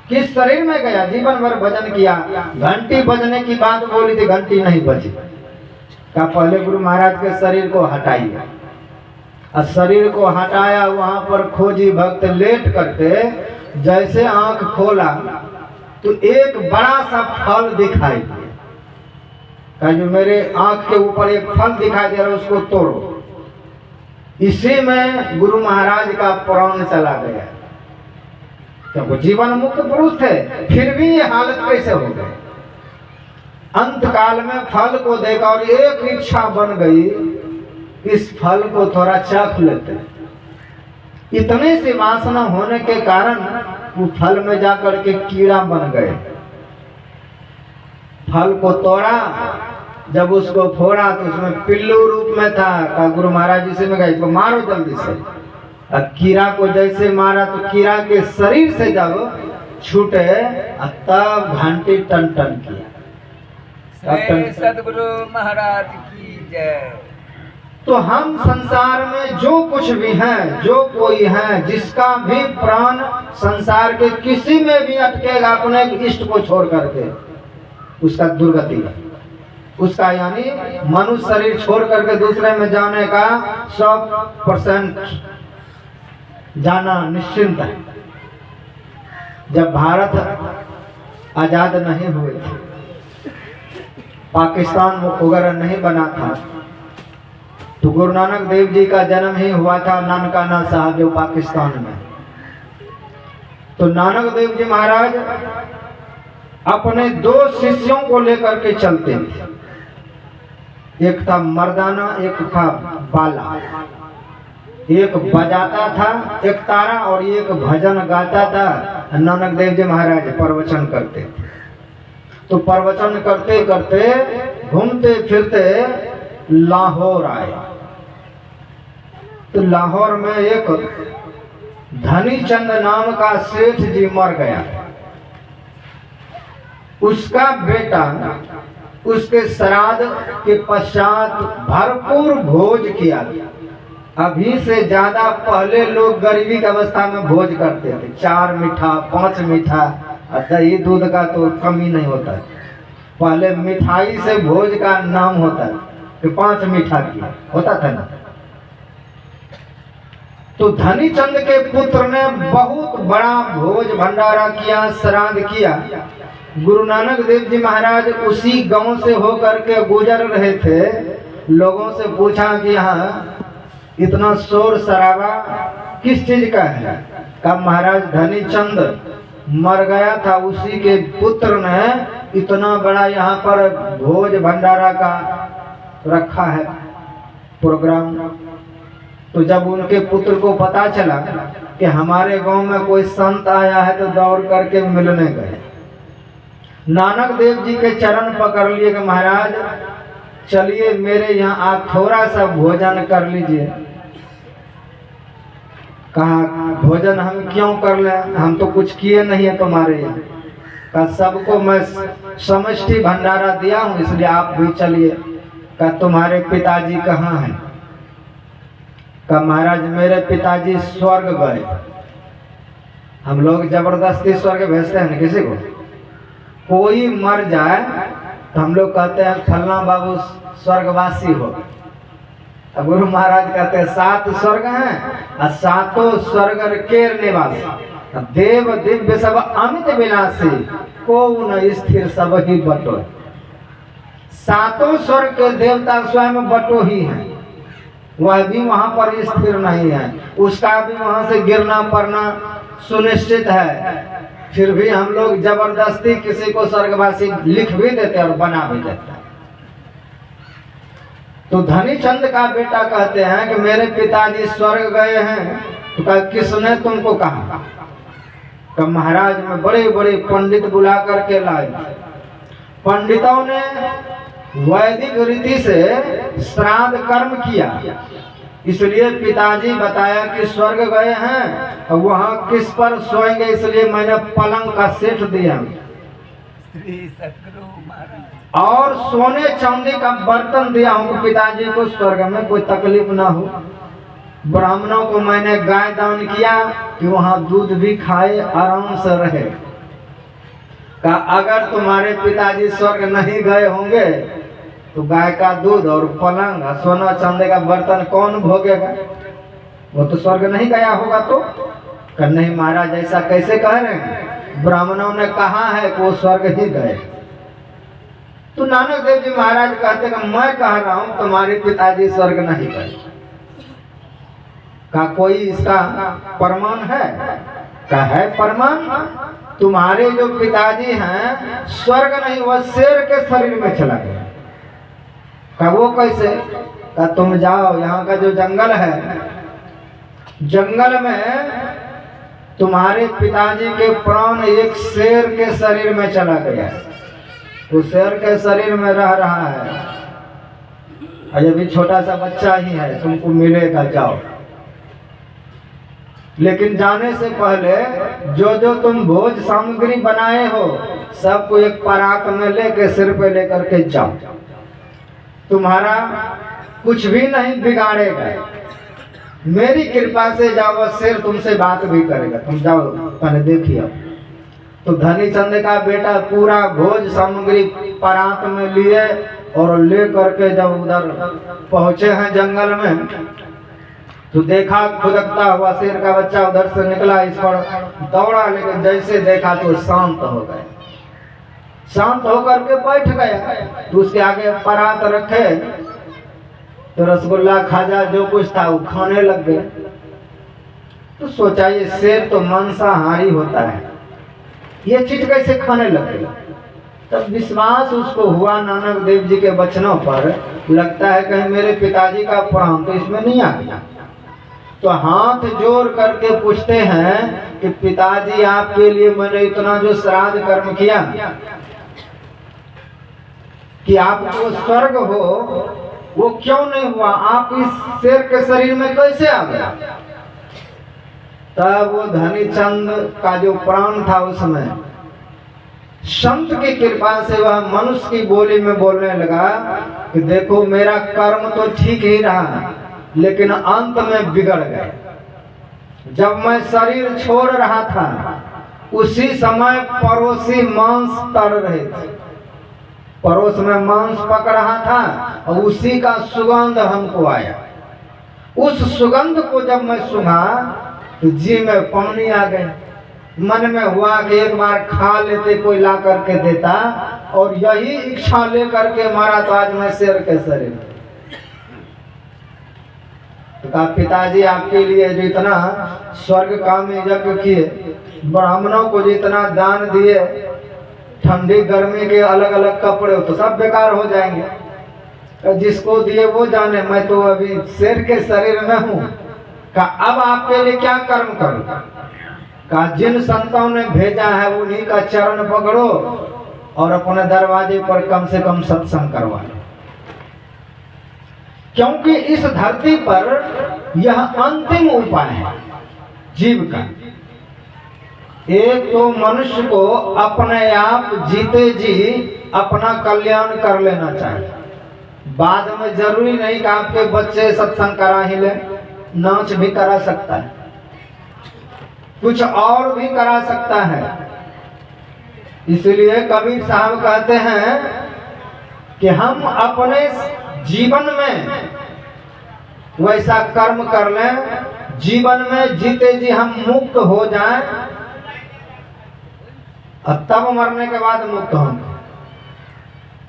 A: किस शरीर में गया। जीवन भर भजन किया, घंटी बजने की बात बोली थी, घंटी नहीं बजी। का पहले गुरु महाराज के शरीर को हटाइए। और शरीर को हटाया, वहां पर खोजी भक्त लेट करके जैसे आंख खोला तो एक बड़ा सा फल दिखाई दिया। जो मेरे आंख के ऊपर एक फल दिखाई दे रहा, उसको तोड़ो। इसी में गुरु महाराज का प्राण चला गया। क्योंकि जीवन मुक्त पुरुष थे, फिर भी ये हालत कैसे हो गई। अंत काल में फल को देखा और एक इच्छा बन गई, इस फल को थोड़ा चख लेते। इतने से वासना होने के कारण वो फल में जाकर के कीड़ा बन गए। फल को तोड़ा, जब उसको फोड़ा तो उसमें पिल्लू रूप में था। का गुरु महाराज जी से में गए, इसको मारो जल्दी से। अब कीड़ा को जैसे मारा तो कीड़ा के शरीर से जब छूटे तब घंटी टन टन किया।
B: सदगुरु महाराज की जय।
A: तो हम संसार में जो कुछ भी हैं, जो कोई है, जिसका भी प्राण संसार के किसी में भी अटकेगा अपने इष्ट को छोड़ करके, उसका दुर्गति है। उसका यानी मनुष्य शरीर छोड़ करके दूसरे में जाने का 100% जाना निश्चिंत है। जब भारत आजाद नहीं हुए थे, पाकिस्तान वगैरह नहीं बना था, तो गुरु नानक देव जी का जन्म ही हुआ था नानकाना साहब जो पाकिस्तान में। तो नानक देव जी महाराज अपने 2 शिष्यों को लेकर के चलते थे। एक था मर्दाना, एक था बाला। एक बजाता था एक तारा और एक भजन गाता था। नानक देव जी महाराज प्रवचन करते थे। तो प्रवचन करते करते घूमते फिरते लाहौर आए। तो लाहौर में एक धनीचंद नाम का सेठ जी मर गया। उसका बेटा उसके श्राद्ध के पश्चात भरपूर भोज किया। अभी से ज्यादा पहले लोग गरीबी की अवस्था में भोज करते थे। 4 मीठा 5 मीठा, दही दूध का तो कमी नहीं होता। पहले मिठाई से भोज का नाम होता है कि 5 मीठा किया होता था ना। तो धनीचंद के पुत्र ने बहुत बड़ा भोज भंडारा किया, श्राद्ध किया। गुरु नानक देव जी महाराज उसी गांव से होकर के गुजर रहे थे। लोगों से पूछा कि यहाँ इतना शोर शराबा किस चीज का है। कहा महाराज धनीचंद मर गया था, उसी के पुत्र ने इतना बड़ा यहाँ पर भोज भंडारा का रखा है प्रोग्राम। तो जब उनके पुत्र को पता चला कि हमारे गांव में कोई संत आया है तो दौड़ करके मिलने गए। नानक देव जी के चरण पकड़ लिए कि महाराज चलिए मेरे यहाँ आप थोड़ा सा भोजन कर लीजिए। कहा भोजन हम क्यों कर लें, हम तो कुछ किए नहीं है तुम्हारे यहाँ। कहा सबको मैं समष्टि भंडारा दिया हूँ इसलिए आप भी चलिए। कहा तुम्हारे पिताजी कहाँ हैं? कहा महाराज मेरे पिताजी स्वर्ग गए। हम लोग जबरदस्ती स्वर्ग भेजते हैं किसी को। कोई मर जाए तो हम लोग कहते हैं फलना बाबू स्वर्गवासी हो। अब गुरु महाराज कहते हैं 7 स्वर्ग हैं और 7 स्वर्ग के निवासी, देव दिव्य सब अमित विनाशी, को न स्थिर सब ही बटो। 7 स्वर्ग के देवता स्वयं बटो ही हैं, वह भी वहां पर स्थिर नहीं है, उसका भी वहां से गिरना पड़ना सुनिश्चित है। फिर भी हम लोग जबरदस्ती किसी को स्वर्गवासी लिख भी देते और बना भी देते हैं। तो धनी चंद का बेटा कहते हैं कि मेरे पिताजी स्वर्ग गए हैं। तो कहा किसने तुमको कहा? तो महाराज में बड़े बड़े पंडित बुला करके लाए। पंडितों ने वैदिक रीति से श्राद्ध कर्म किया, इसलिए पिताजी बताया कि स्वर्ग गए हैं और वहाँ किस पर सोएंगे, इसलिए मैंने पलंग का सेट दिया
B: श्री सतगुरु महाराज
A: और सोने चांदी का बर्तन दिया हूँ। पिताजी को स्वर्ग में कोई तकलीफ ना हो। ब्राह्मणों को मैंने गाय दान किया कि वहाँ दूध भी खाए आराम से रहे। का अगर तुम्हारे पिताजी स्वर्ग नहीं गए होंगे तो गाय का दूध और पलंग सोना चांदी का बर्तन कौन भोगेगा? वो तो स्वर्ग नहीं गया होगा। तो नहीं महाराज ऐसा कैसे कह रहे हैं? ब्राह्मणों ने कहा है कि वो स्वर्ग ही गए। तो नानक देव जी महाराज कहते कि मैं कह रहा हूं तुम्हारे पिताजी स्वर्ग नहीं गए। का कोई इसका प्रमाण है? का है प्रमाण? तुम्हारे जो पिताजी हैं स्वर्ग नहीं, वह शेर के शरीर में चला गया। का वो कैसे? का तुम जाओ, यहाँ का जो जंगल है, जंगल में तुम्हारे पिताजी के प्राण एक शेर के शरीर में चला गया। वो शेर के शरीर में रह रहा है, अजय भी छोटा सा बच्चा ही है, तुमको मिलेगा, जाओ। लेकिन जाने से पहले जो जो तुम भोज सामग्री बनाए हो सबको एक परात में लेके सिर पे लेकर के जाओ। तुम्हारा कुछ भी नहीं बिगाड़ेगा, मेरी कृपा से जाओ, वह शेर तुमसे बात भी करेगा। तुम जाओ पहले देखिए। तो धनी चंद का बेटा पूरा भोज सामग्री परात में लिए और ले करके जब उधर पहुंचे हैं जंगल में तो देखा खुदकता हुआ शेर का बच्चा उधर से निकला, इस पर दौड़ा, लेकिन जैसे देखा तो शांत हो गए। शांत होकर के बैठ गया। तो उसके आगे परात रखे तो रसगुल्ला खाजा जो कुछ था वो खाने लग गए। तो सोचा ये शेर तो मांसाहारी होता है, ये चीज कैसे खाने लग गई? तब विश्वास उसको हुआ नानक देव जी के वचनों पर, लगता है कहीं मेरे पिताजी का प्राण तो इसमें नहीं आ गया। तो हाथ जोड़ करके पूछते हैं कि पिताजी आपके लिए मैंने इतना जो श्राद्ध कर्म किया कि आपको स्वर्ग हो, वो क्यों नहीं हुआ? आप इस शेर के शरीर में कैसे आ गया? तब वो धनी चंद का जो प्राण था उसमें संत की कृपा से वह मनुष्य की बोली में बोलने लगा कि देखो मेरा कर्म तो ठीक ही रहा लेकिन अंत में बिगड़ गए। जब मैं शरीर छोड़ रहा था उसी समय पड़ोसी मांस तड़ रहे थे, पड़ोस में मांस पक रहा था और उसी का सुगंध हमको आया। उस सुगंध को जब मैं सुना तो जी में पानी आ गई। मन में हुआ कि एक बार खा लेते, कोई ला करके देता, और यही इच्छा लेकर के मारा तो आज मैं शेर के शरीर। तो कहा पिताजी आपके लिए जो इतना स्वर्ग काम यज्ञ किए, ब्राह्मणों को जितना दान दिए, ठंडी गर्मी के अलग अलग कपड़े तो सब बेकार हो जाएंगे, जिसको दिए वो जाने, मैं तो अभी शेर के शरीर में हूँ। कहा अब आपके लिए क्या कर्म करूं? कहा जिन संतों ने भेजा है उन्हीं का चरण पकड़ो और अपने दरवाजे पर कम से कम सत्संग करवा लो, क्योंकि इस धरती पर यह अंतिम उपाय है जीव का। एक तो मनुष्य को अपने आप जीते जी अपना कल्याण कर लेना चाहिए। बाद में जरूरी नहीं कि आपके बच्चे सत्संग करा ही ले, नाच भी करा सकता है, कुछ और भी करा सकता है। इसलिए कबीर साहब कहते हैं कि हम अपने जीवन में वैसा कर्म कर लें, जीवन में जीते जी हम मुक्त हो जाएं, और तब मरने के बाद मुक्त होंगे।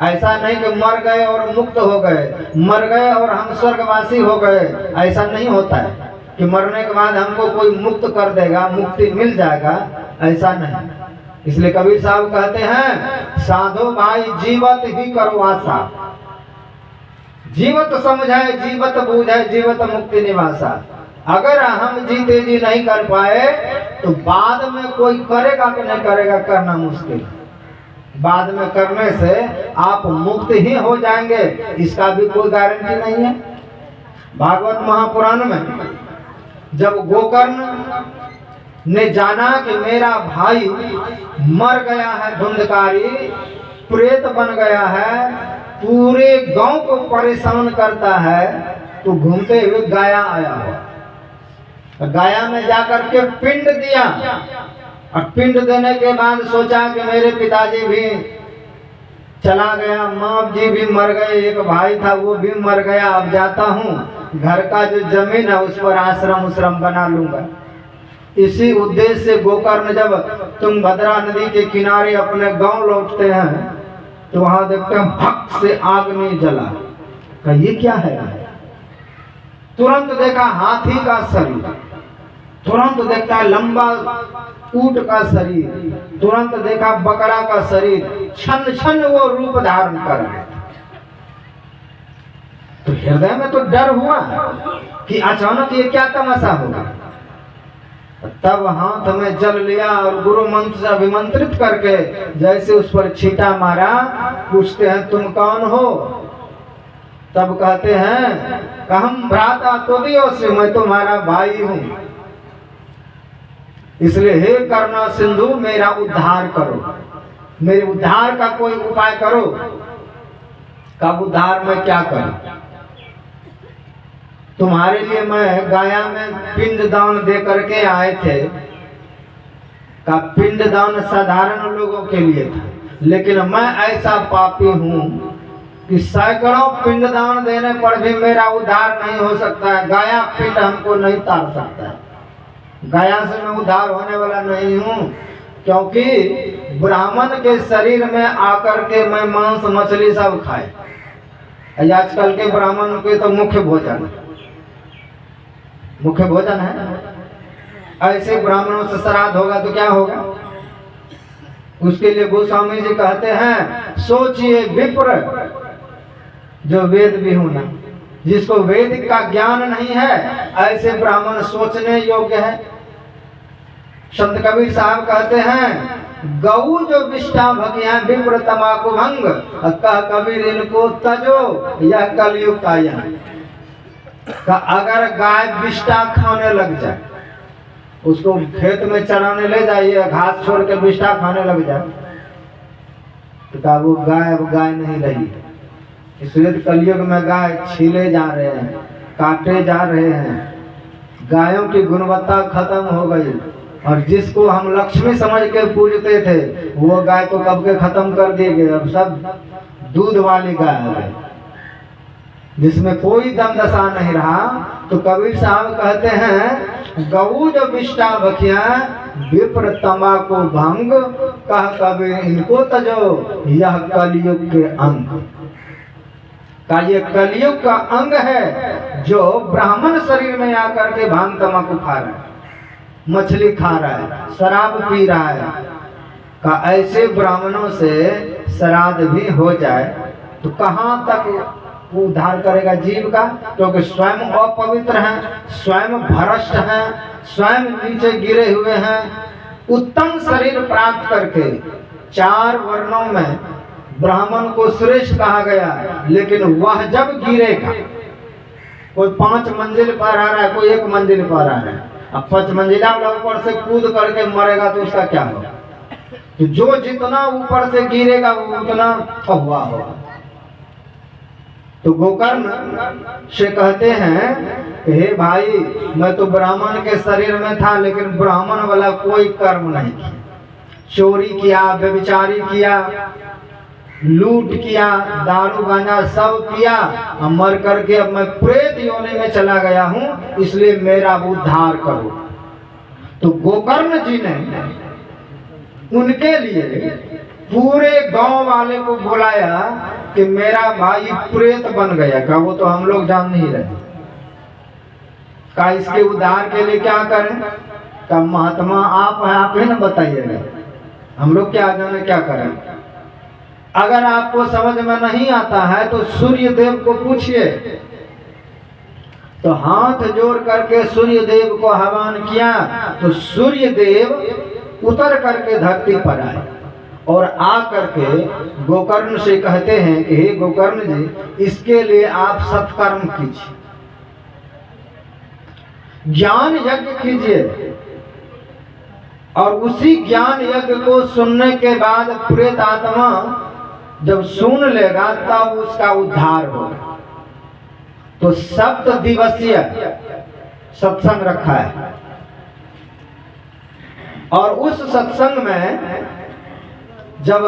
A: ऐसा नहीं कि मर गए और मुक्त हो गए, मर गए और हम स्वर्गवासी हो गए, ऐसा नहीं होता है कि मरने के बाद हमको कोई मुक्त कर देगा, मुक्ति मिल जाएगा, ऐसा नहीं। इसलिए कबीर साहब कहते हैं साधो भाई जीवत ही करो आशा, जीवत समझाए जीवत बूझे जीवत मुक्ति निवासा। अगर हम जीते जी नहीं कर पाए तो बाद में कोई करेगा कि नहीं करेगा, करना मुश्किल। बाद में करने से आप मुक्त ही हो जाएंगे, इसका भी कोई गारंटी नहीं है। भागवत महापुराण में जब गोकर्ण ने जाना कि मेरा भाई मर गया है, धुंधकारी प्रेत बन गया है, पूरे गांव को परेशान करता है, तो घूमते हुए गाया आया हुआ, गाया में जाकर के पिंड दिया, और पिंड देने के बाद सोचा कि मेरे पिताजी भी चला गया, माँ जी भी मर गए, एक भाई था वो भी मर गया, अब जाता हूँ घर का जो जमीन है उस पर आश्रम उश्रम बना लूंगा। इसी उद्देश्य से गोकर्ण जब तुंगभद्रा नदी के किनारे अपने गांव लौटते हैं तो वहां देखते हैं भक्त से आग नहीं जला। ये क्या है? तुरंत देखा हाथी का शरीर, तुरंत देखा लंबा ऊंट का शरीर, तुरंत देखा बकरा का शरीर, क्षण क्षण वो रूप धारण कर गया। तो हृदय में तो डर हुआ कि अचानक ये क्या तमाशा होगा। तब हाथ में जल लिया और गुरु मंत्र से अभिमंत्रित करके जैसे उस पर छींटा मारा। पूछते हैं तुम कौन हो? तब कहते हैं हम भ्राता तुदियो से, मैं तुम्हारा भाई हूं, इसलिए हे करुणा सिंधु मेरा उद्धार करो, मेरे उद्धार का कोई उपाय करो। कब उद्धार में क्या करूं? तुम्हारे लिए मैं गाया में पिंड दान दे करके आए थे। का पिंड दान साधारण लोगों के लिए था, लेकिन मैं ऐसा पापी हूं कि सैकड़ों पिंड दान देने पर भी मेरा उद्धार नहीं हो सकता है। गाया पिंड हमको नहीं तार सकता है, गाया से मैं उद्धार होने वाला नहीं हूं, क्योंकि ब्राह्मण के शरीर में आकर के मैं मांस मछली सब खाए। आजकल के ब्राह्मण के तो मुख्य भोजन है। ऐसे ब्राह्मणों से श्राद्ध होगा तो क्या होगा? उसके लिए गोस्वामी जी कहते हैं सोचिए विप्र जो वेद भी होना, जिसको वेद का ज्ञान नहीं है ऐसे ब्राह्मण सोचने योग्य है। संत कबीर साहब कहते हैं गऊ जो विष्ठा भगिया विप्र तमाकू भंग, कह कबीर इनको तजो यह कलयुग का यह। अगर गाय विष्ठा खाने लग जाए, उसको खेत में चराने ले जाइए, घास छोड़ के विष्ठा खाने लग जाए, तो कहा वो गाय अब गाय नहीं रही। इसलिए कलयुग में गाय छीले जा रहे हैं, काटे जा रहे हैं, गायों की गुणवत्ता खत्म हो गई। और जिसको हम लक्ष्मी समझ के पूजते थे वो गाय को कब के खत्म कर दिए गए। अब सब दूध वाली गाय है जिसमें कोई दम दशा नहीं रहा। तो कबीर साहब कहते हैं गऊ जो विष्ठा बखिया विप्र तमाकू भंग, कह कबीर इनको तजो यह कलयुग के अंग। का ये कलयुग का अंग है जो ब्राह्मण शरीर में आकर के भांग तमाकू खा रहा है, मछली खा रहा है, शराब पी रहा है। का ऐसे ब्राह्मणों से श्राद्ध भी हो जाए तो कहाँ तक उद्धार करेगा जीव का? क्योंकि स्वयं अपवित्र हैं, स्वयं भ्रष्ट हैं, स्वयं नीचे गिरे हुए हैं। उत्तम शरीर प्राप्त करके 4 वर्णों में ब्राह्मण को श्रेष्ठ कहा गया, लेकिन वह जब गिरेगा, कोई 5 मंजिल पर आ रहा है, कोई 1 मंजिल पर आ रहा है, अब 5 मंजिला वाला ऊपर से कूद करके मरेगा तो उसका क्या होगा? तो जो जितना ऊपर से गिरेगा वो उतना हुआ होगा। तो गोकर्ण से कहते हैं, हे भाई, मैं तो ब्राह्मण के शरीर में था, लेकिन ब्राह्मण वाला कोई कर्म नहीं किया। चोरी किया, व्यभिचारी किया, लूट किया, दारू गांजा सब किया, अब मर करके अब मैं प्रेत योनि में चला गया हूँ, इसलिए मेरा उद्धार करो। तो गोकर्ण जी ने उनके लिए पूरे गांव वाले को बुलाया कि मेरा भाई प्रेत बन गया। का वो तो हम लोग जान नहीं रहे। का इसके उद्धार के लिए क्या करें? का महात्मा आप ही ना बताइएगा, हम लोग क्या जाने क्या करें। अगर आपको समझ में नहीं आता है तो सूर्य देव को पूछिए। तो हाथ जोड़ करके सूर्य देव को आह्वान किया तो सूर्य देव उतर करके धरती पर आए और आ करके गोकर्ण से कहते हैं कि हे गोकर्ण जी, इसके लिए आप सत्कर्म कीजिए, ज्ञान यज्ञ कीजिए, और उसी ज्ञान यज्ञ को सुनने के बाद प्रेत आत्मा जब सुन लेगा तब उसका उद्धार होगा। तो 7 दिवसीय सत्संग रखा है, और उस सत्संग में जब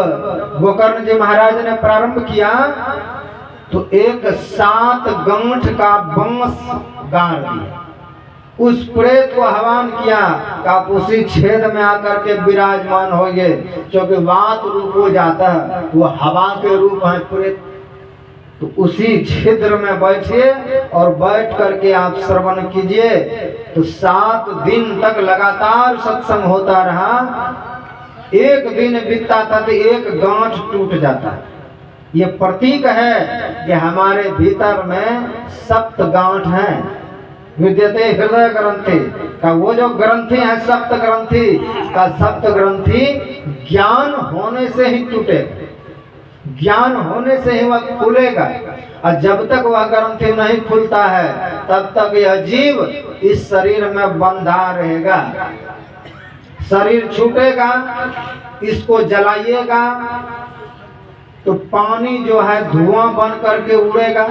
A: गोकर्ण जी महाराज ने प्रारंभ किया तो एक 7 गांठ का वंश गाड़ दिया। उस प्रेत को आह्वान किया कि आप उसी छेद में आकर के विराजमान होंगे, क्योंकि वात रूप हो जाता है, वो हवा के रूप है प्रेत। तो उसी छिद्र में बैठिए और बैठ करके आप श्रवण कीजिए। तो 7 दिन तक लगातार सत्संग होता रहा। एक दिन बीतता था तो एक गांठ टूट जाता है। ये प्रतीक है कि हमारे भीतर में 7 गांठ हैं। विद्यते हृदय ग्रंथि का वो जो ग्रंथि है, 7 ग्रंथि का 7 ग्रंथि ज्ञान होने से ही टूटेगा, ज्ञान होने से ही वह खुलेगा। और जब तक वह ग्रंथि नहीं खुलता है तब तक यह जीव इस शरीर में बंधा रहेगा। शरीर छूटेगा, इसको जलाइएगा तो पानी जो है धुआं बन करके उड़ेगा,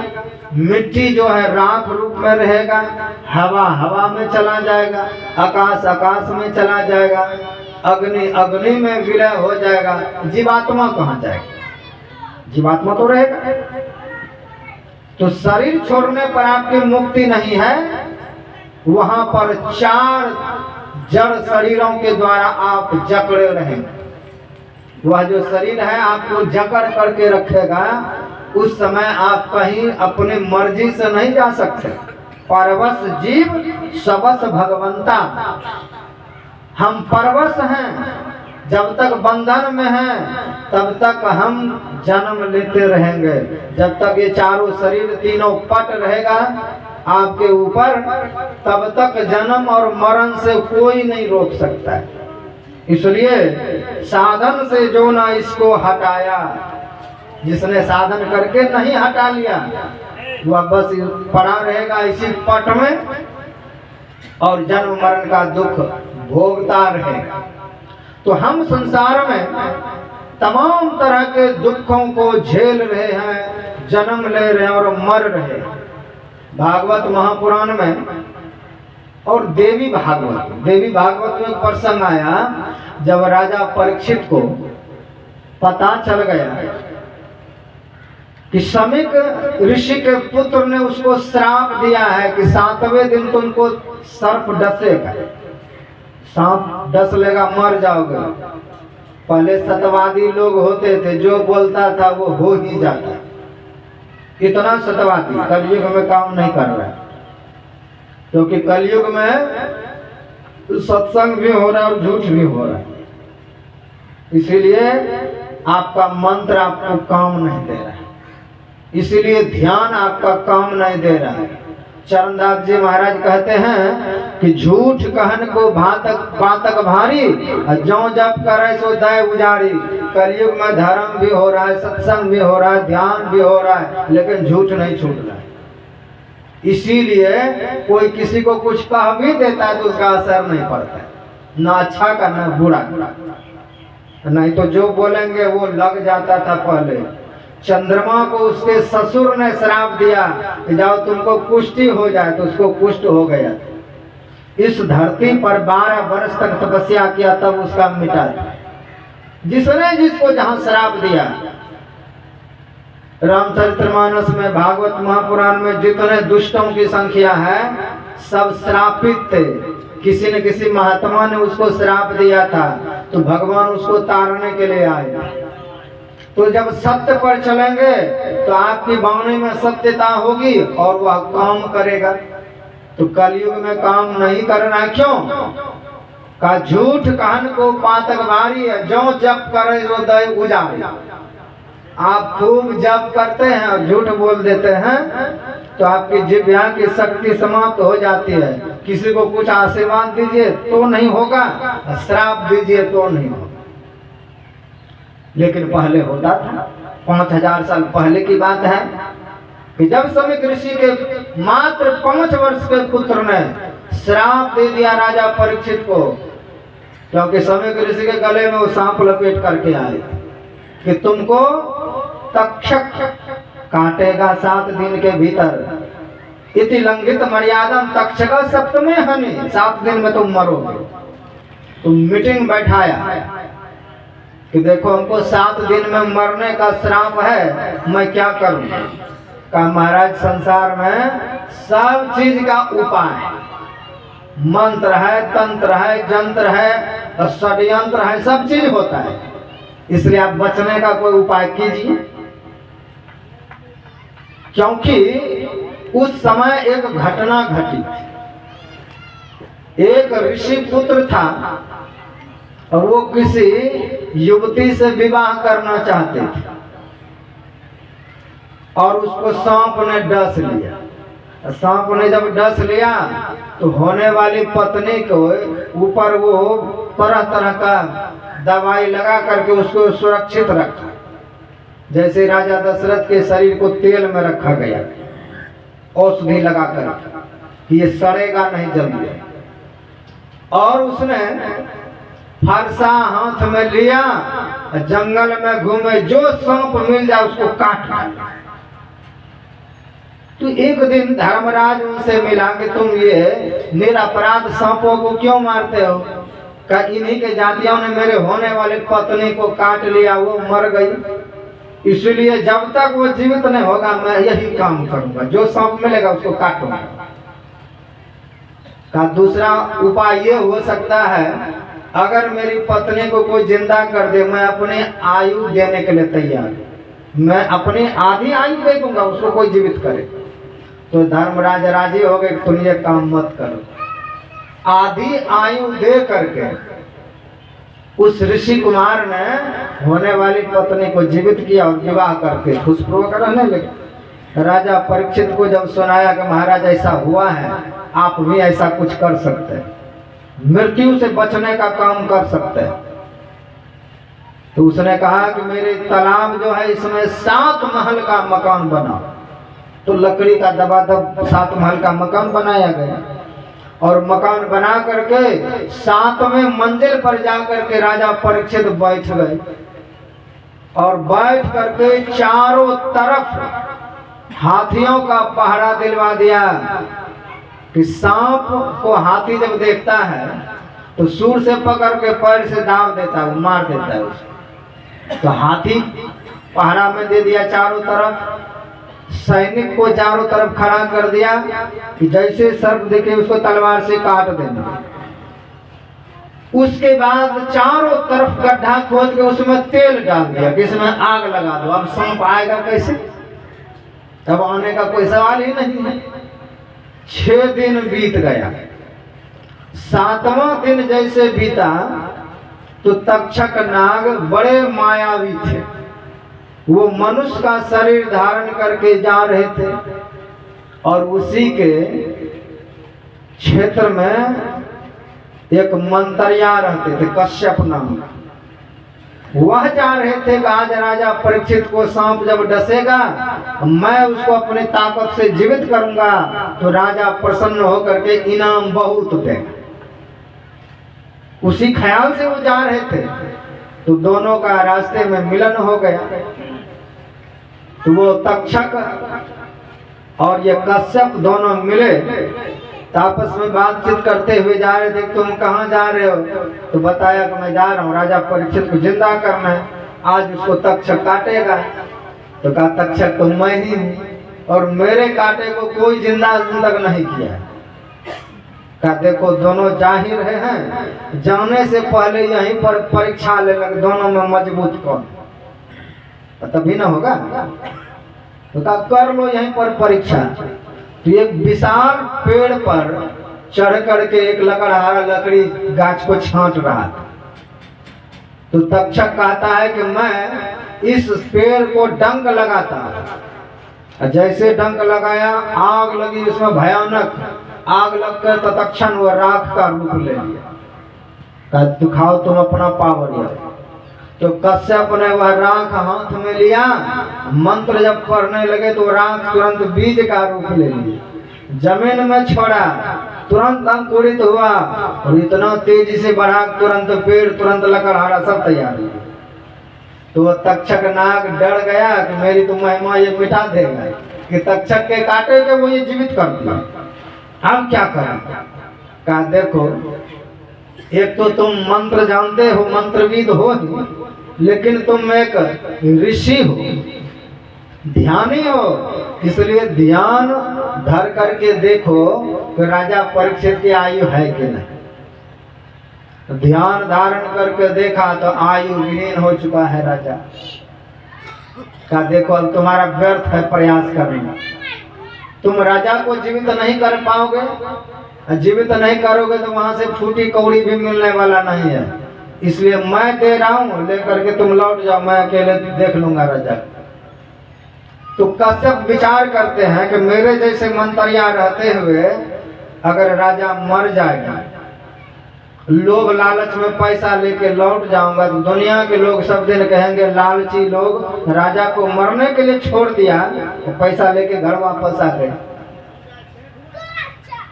A: मिट्टी जो है राख रूप में रहेगा, हवा हवा में चला जाएगा, आकाश आकाश में चला जाएगा, अग्नि अग्नि में विलय हो जाएगा। जीवात्मा कहाँ जाएगा? जीवात्मा तो रहेगा। तो शरीर छोड़ने पर आपकी मुक्ति नहीं है, वहां पर 4 जड़ शरीरों के द्वारा आप जकड़े रहेंगे। वह जो शरीर है आपको जकड़ करके रखेगा। उस समय आप कहीं अपनी मर्जी से नहीं जा सकते। परवश जीव सबस भगवंता, हम परवश हैं। जब तक बंधन में हैं तब तक हम जन्म लेते रहेंगे। जब तक ये चारों शरीर तीनों पट रहेगा आपके ऊपर, तब तक जन्म और मरण से कोई नहीं रोक सकता है। इसलिए साधन से जो ना इसको हटाया, जिसने साधन करके नहीं हटा लिया वह बस पड़ा रहेगा इसी पट में और जन्म मरण का दुख भोगता रहेगा। तो हम संसार में तमाम तरह के दुखों को झेल रहे हैं, जन्म ले रहे हैं और मर रहे हैं। भागवत महापुराण में और देवी भागवत में एक प्रसंग आया जब राजा परीक्षित को पता चल गया कि शमीक ऋषि के पुत्र ने उसको श्राप दिया है कि 7वें दिन तुमको सर्प डसेगा, सांप डस लेगा, मर जाओगे। पहले सतवादी लोग होते थे, जो बोलता था वो हो ही जाता। इतना सतवादी कलयुग में काम नहीं कर रहा है, क्योंकि कलयुग में सत्संग भी हो रहा है और झूठ भी हो रहा है। इसीलिए आपका मंत्र आपको काम नहीं दे रहा है, इसीलिए ध्यान आपका काम नहीं दे रहा है। चरणदास जी महाराज कहते हैं कि झूठ कहन को बातक भारी, जो जप करे सो दय उजाड़ी। कलयुग में धर्म भी हो रहा है, सत्संग भी हो रहा है, ध्यान भी हो रहा है, लेकिन झूठ नहीं छूट रहा है। इसीलिए कोई किसी को कुछ कह भी देता है तो उसका असर नहीं पड़ता है, ना अच्छा का ना बुरा का। नहीं तो जो बोलेंगे वो लग जाता था। पहले चंद्रमा को उसके ससुर ने श्राप दिया कि जाओ तुमको कुष्ठी हो जाए, तो उसको कुष्ठ हो गया। इस धरती पर 12 वर्ष तक तपस्या किया, तब उसका मिटा। जिसने जिसको जहां श्राप दिया, रामचरितमानस में, भागवत महापुराण में जितने दुष्टों की संख्या है सब श्रापित थे। किसी न किसी महात्मा ने उसको श्राप दिया था, तो भगवान उसको तारने के लिए आए। तो जब सत्य पर चलेंगे तो आपकी वाणी में सत्यता होगी और वह काम करेगा। तो कलयुग में काम नहीं करना है। क्यों? का झूठ कहन को पातक भारी है, जो जप करे वो दय उजाड़ी। आप खूब जप करते हैं और झूठ बोल देते हैं तो आपकी जिह्वा की शक्ति समाप्त हो जाती है। किसी को कुछ आशीर्वाद दीजिए तो नहीं होगा, श्राप दीजिए तो नहीं होगा। लेकिन पहले होता था, 5000 साल पहले की बात है कि जब समीक ऋषि के मात्र 5 वर्ष के पुत्र ने श्राप दे दिया राजा परीक्षित को, क्योंकि समीक ऋषि के गले में वो सांप लपेट करके आए कि तुमको तक्षक काटेगा 7 दिन के भीतर। इति लंघित मर्यादम तक्षक सप्तमे हनि, 7 दिन में तुम मरोगे। तुम मीटिंग बैठाया कि देखो हमको 7 दिन में मरने का श्राप है, मैं क्या करूं? कहा महाराज संसार में सब चीज का उपाय है, मंत्र है, तंत्र है, जंत्र है, षड्यंत्र है, सब चीज होता है। इसलिए आप बचने का कोई उपाय कीजिए। क्योंकि उस समय एक घटना घटी। एक ऋषि पुत्र था और वो किसी युवती से विवाह करना चाहते थे और उसको सांप ने डस लिया। सांप ने जब डस लिया तो होने वाली पत्नी को ऊपर वो तरह तरह का दवाई लगा करके उसको सुरक्षित रखा, जैसे राजा दशरथ के शरीर को तेल में रखा गया, औषधि लगा कर कि ये सड़ेगा नहीं जल्दी। और उसने फरसा हाथ में लिया, जंगल में घूमे, जो सांप मिल जाए उसको काट लिया। तो एक दिन धर्मराज उनसे मिला कि तुम ये निरपराध सांपों को क्यों मारते हो? का इन्हीं के जातियों ने मेरे होने वाली पत्नी को काट लिया, वो मर गई, इसलिए जब तक वो जीवित नहीं होगा मैं यही काम करूंगा, जो सांप मिलेगा उसको काटूंगा। का दूसरा उपाय ये हो सकता है, अगर मेरी पत्नी को कोई जिंदा कर दे, मैं अपनी आयु देने के लिए तैयार हूं, मैं अपनी आधी आयु दे दूंगा उसको कोई जीवित करे। तो धर्मराज राजी हो गए, तुम ये काम मत करो। आधी आयु दे करके उस ऋषि कुमार ने होने वाली पत्नी को जीवित किया और विवाह करके खुशपूर्वक रहने लगे। राजा परीक्षित को जब सुनाया कि महाराज ऐसा हुआ है, आप भी ऐसा कुछ कर सकते हैं, मृत्यु से बचने का काम कर सकते हैं, तो उसने कहा कि मेरे तालाब जो है इसमें 7 महल का मकान बनाओ। तो लकड़ी का दबादब 7 महल का मकान बनाया गया और मकान बना करके 7वें मंजिल पर जा करके राजा परीक्षित बैठ गए और बैठ करके चारों तरफ हाथियों का पहरा दिलवा दिया कि सांप को हाथी जब देखता है तो सूर से पकड़ के पैर से दाव देता है, मार देता है उसे। तो हाथी पहरा में दे दिया चारों तरफ, सैनिक को चारों तरफ खड़ा कर दिया कि जैसे सर्प देखे उसको तलवार से काट देना। उसके बाद चारों तरफ गड्ढा खोद के उसमें तेल डाल दिया कि इसमें आग लगा दो। अब सांप आएगा कैसे? तब आने का कोई सवाल ही नहीं है। 6 दिन बीत गया। 7वां दिन जैसे बीता तो तक्षक नाग बड़े मायावी थे। वो मनुष्य का शरीर धारण करके जा रहे थे और उसी के क्षेत्र में एक मंत्रिया रहते थे, कश्यप नाम। वह जा रहे थे कि आज राजा परीक्षित को सांप जब डसेगा मैं उसको अपनी ताकत से जीवित करूंगा तो राजा प्रसन्न होकर के इनाम बहुत देगा। उसी ख्याल से वो जा रहे थे तो दोनों का रास्ते में मिलन हो गया। तो वो तक्षक और ये कश्यप दोनों मिले तो आपस में बातचीत करते हुए जा रहे थे। तुम कहाँ जा रहे हो? तो बताया कि मैं जा रहा हूँ राजा परीक्षित को जिंदा करना है, आज उसको तक्षक काटेगा। तो कहा तक्षक तो मैं ही हूँ और मेरे काटे को कोई जिंदा आज तक नहीं किया है। कहा देखो दोनों जा ही रहे हैं, जाने से पहले यहीं पर परीक्षा ले लगे दोनों में मजबूत कौन, तभी ना होगा। तो कहा कर लो यहीं पर परीक्षा। तो एक विशाल पेड़ पर चढ़ करके एक लकड़हारा लकड़ी गाछ को छांट रहा था। तो तक्षक कहता है कि मैं इस पेड़ को डंक लगाता। जैसे डंक लगाया आग लगी, उसमें भयानक आग लगकर तत्क्षण वह राख का रूप ले लिया। कहा दिखाओ तुम अपना पावर। तो कश्यप ने वह राख हाथ में लिया, मंत्र जब पढ़ने लगे तो राख तुरंत बीज का रूप ले लिया, जमीन में छोड़ा, तुरंत अंकुरित हुआ और इतना तेजी से बढ़ा तुरंत पेड़ तुरंत लकड़हारा सब तैयार हुआ। तो वह तक्षक नाग डर गया कि मेरी तो महिमा ये मिटा देगा कि तक्षक के काटे के वो ये जीवित कर दिया, हम क्या करें। कहा देखो एक तो तुम मंत्र जानते हो, मंत्रविद हो ही, लेकिन तुम एक ऋषि हो, ध्यानी हो, इसलिए ध्यान धर करके देखो कि राजा परीक्षित की आयु है कि नहीं। ध्यान धारण करके देखा तो आयु विहीन हो चुका है राजा। का देखो अब तुम्हारा व्यर्थ है प्रयास करना, तुम राजा को जीवित नहीं कर पाओगे, जीवित नहीं करोगे तो वहां से फूटी कौड़ी भी मिलने वाला नहीं है, इसलिए मैं दे रहा हूं, लेकर के तुम लौट जाओ, मैं अकेले देख लूंगा राजा। तो कश्यप विचार करते हैं कि मेरे जैसे मंत्रिया रहते हुए अगर राजा मर जाएगा, लोभ लालच में पैसा लेके लौट जाऊंगा तो दुनिया के लोग सब दिन कहेंगे लालची लोग राजा को मरने के लिए छोड़ दिया, तो पैसा लेके घर वापस आ गए।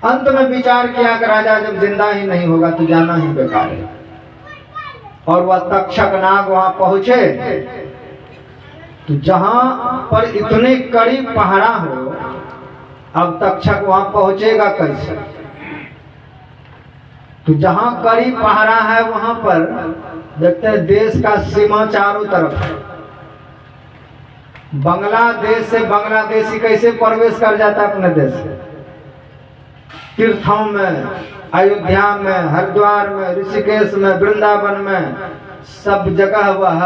A: अंत में विचार किया कि राजा जब जिंदा ही नहीं होगा तो जाना ही बेकार है। और वह तक्षक नाग वहां पहुंचे तो जहां पर इतनी कड़ी पहरा हो, अब तक्षक वहां पहुंचेगा कैसे। तो जहां कड़ी पहरा है वहां पर देखते हैं देश का सीमा चारों तरफ है। बांग्लादेश से बांग्लादेशी कैसे प्रवेश कर जाता है अपने देश से, तीर्थों में, अयोध्या में, हरिद्वार में, ऋषिकेश में, वृंदावन में, सब जगह वह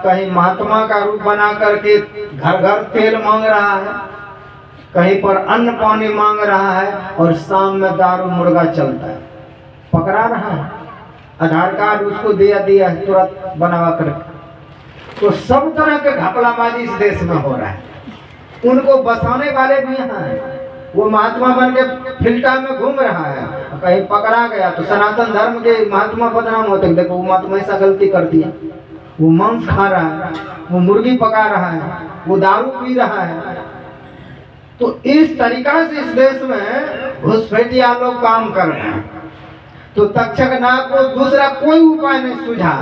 A: कहीं महात्मा का रूप बना करके घर घर तेल मांग रहा है, कहीं पर अन्न पानी मांग रहा है और शाम में दारू मुर्गा चलता है, पकड़ा रहा है, आधार कार्ड उसको दिया है तुरंत बनवा कर। तो सब तरह के घपलाबाजी इस देश में हो रहा है। उनको बसाने वाले भी यहाँ हैं, वो महात्मा बन के फिल्टा में घूम रहा है, कहीं पकड़ा गया तो सनातन धर्म के महात्मा बदनाम होते। देखो वो महात्मा ऐसा गलती कर दिया, वो मांस खा रहा है, वो मुर्गी पका रहा है, वो दारू पी रहा है। तो इस तरीका से इस देश में घुसपैठिया लोग काम कर रहे हैं। तो तक्षक नाग को दूसरा कोई उपाय नहीं सूझा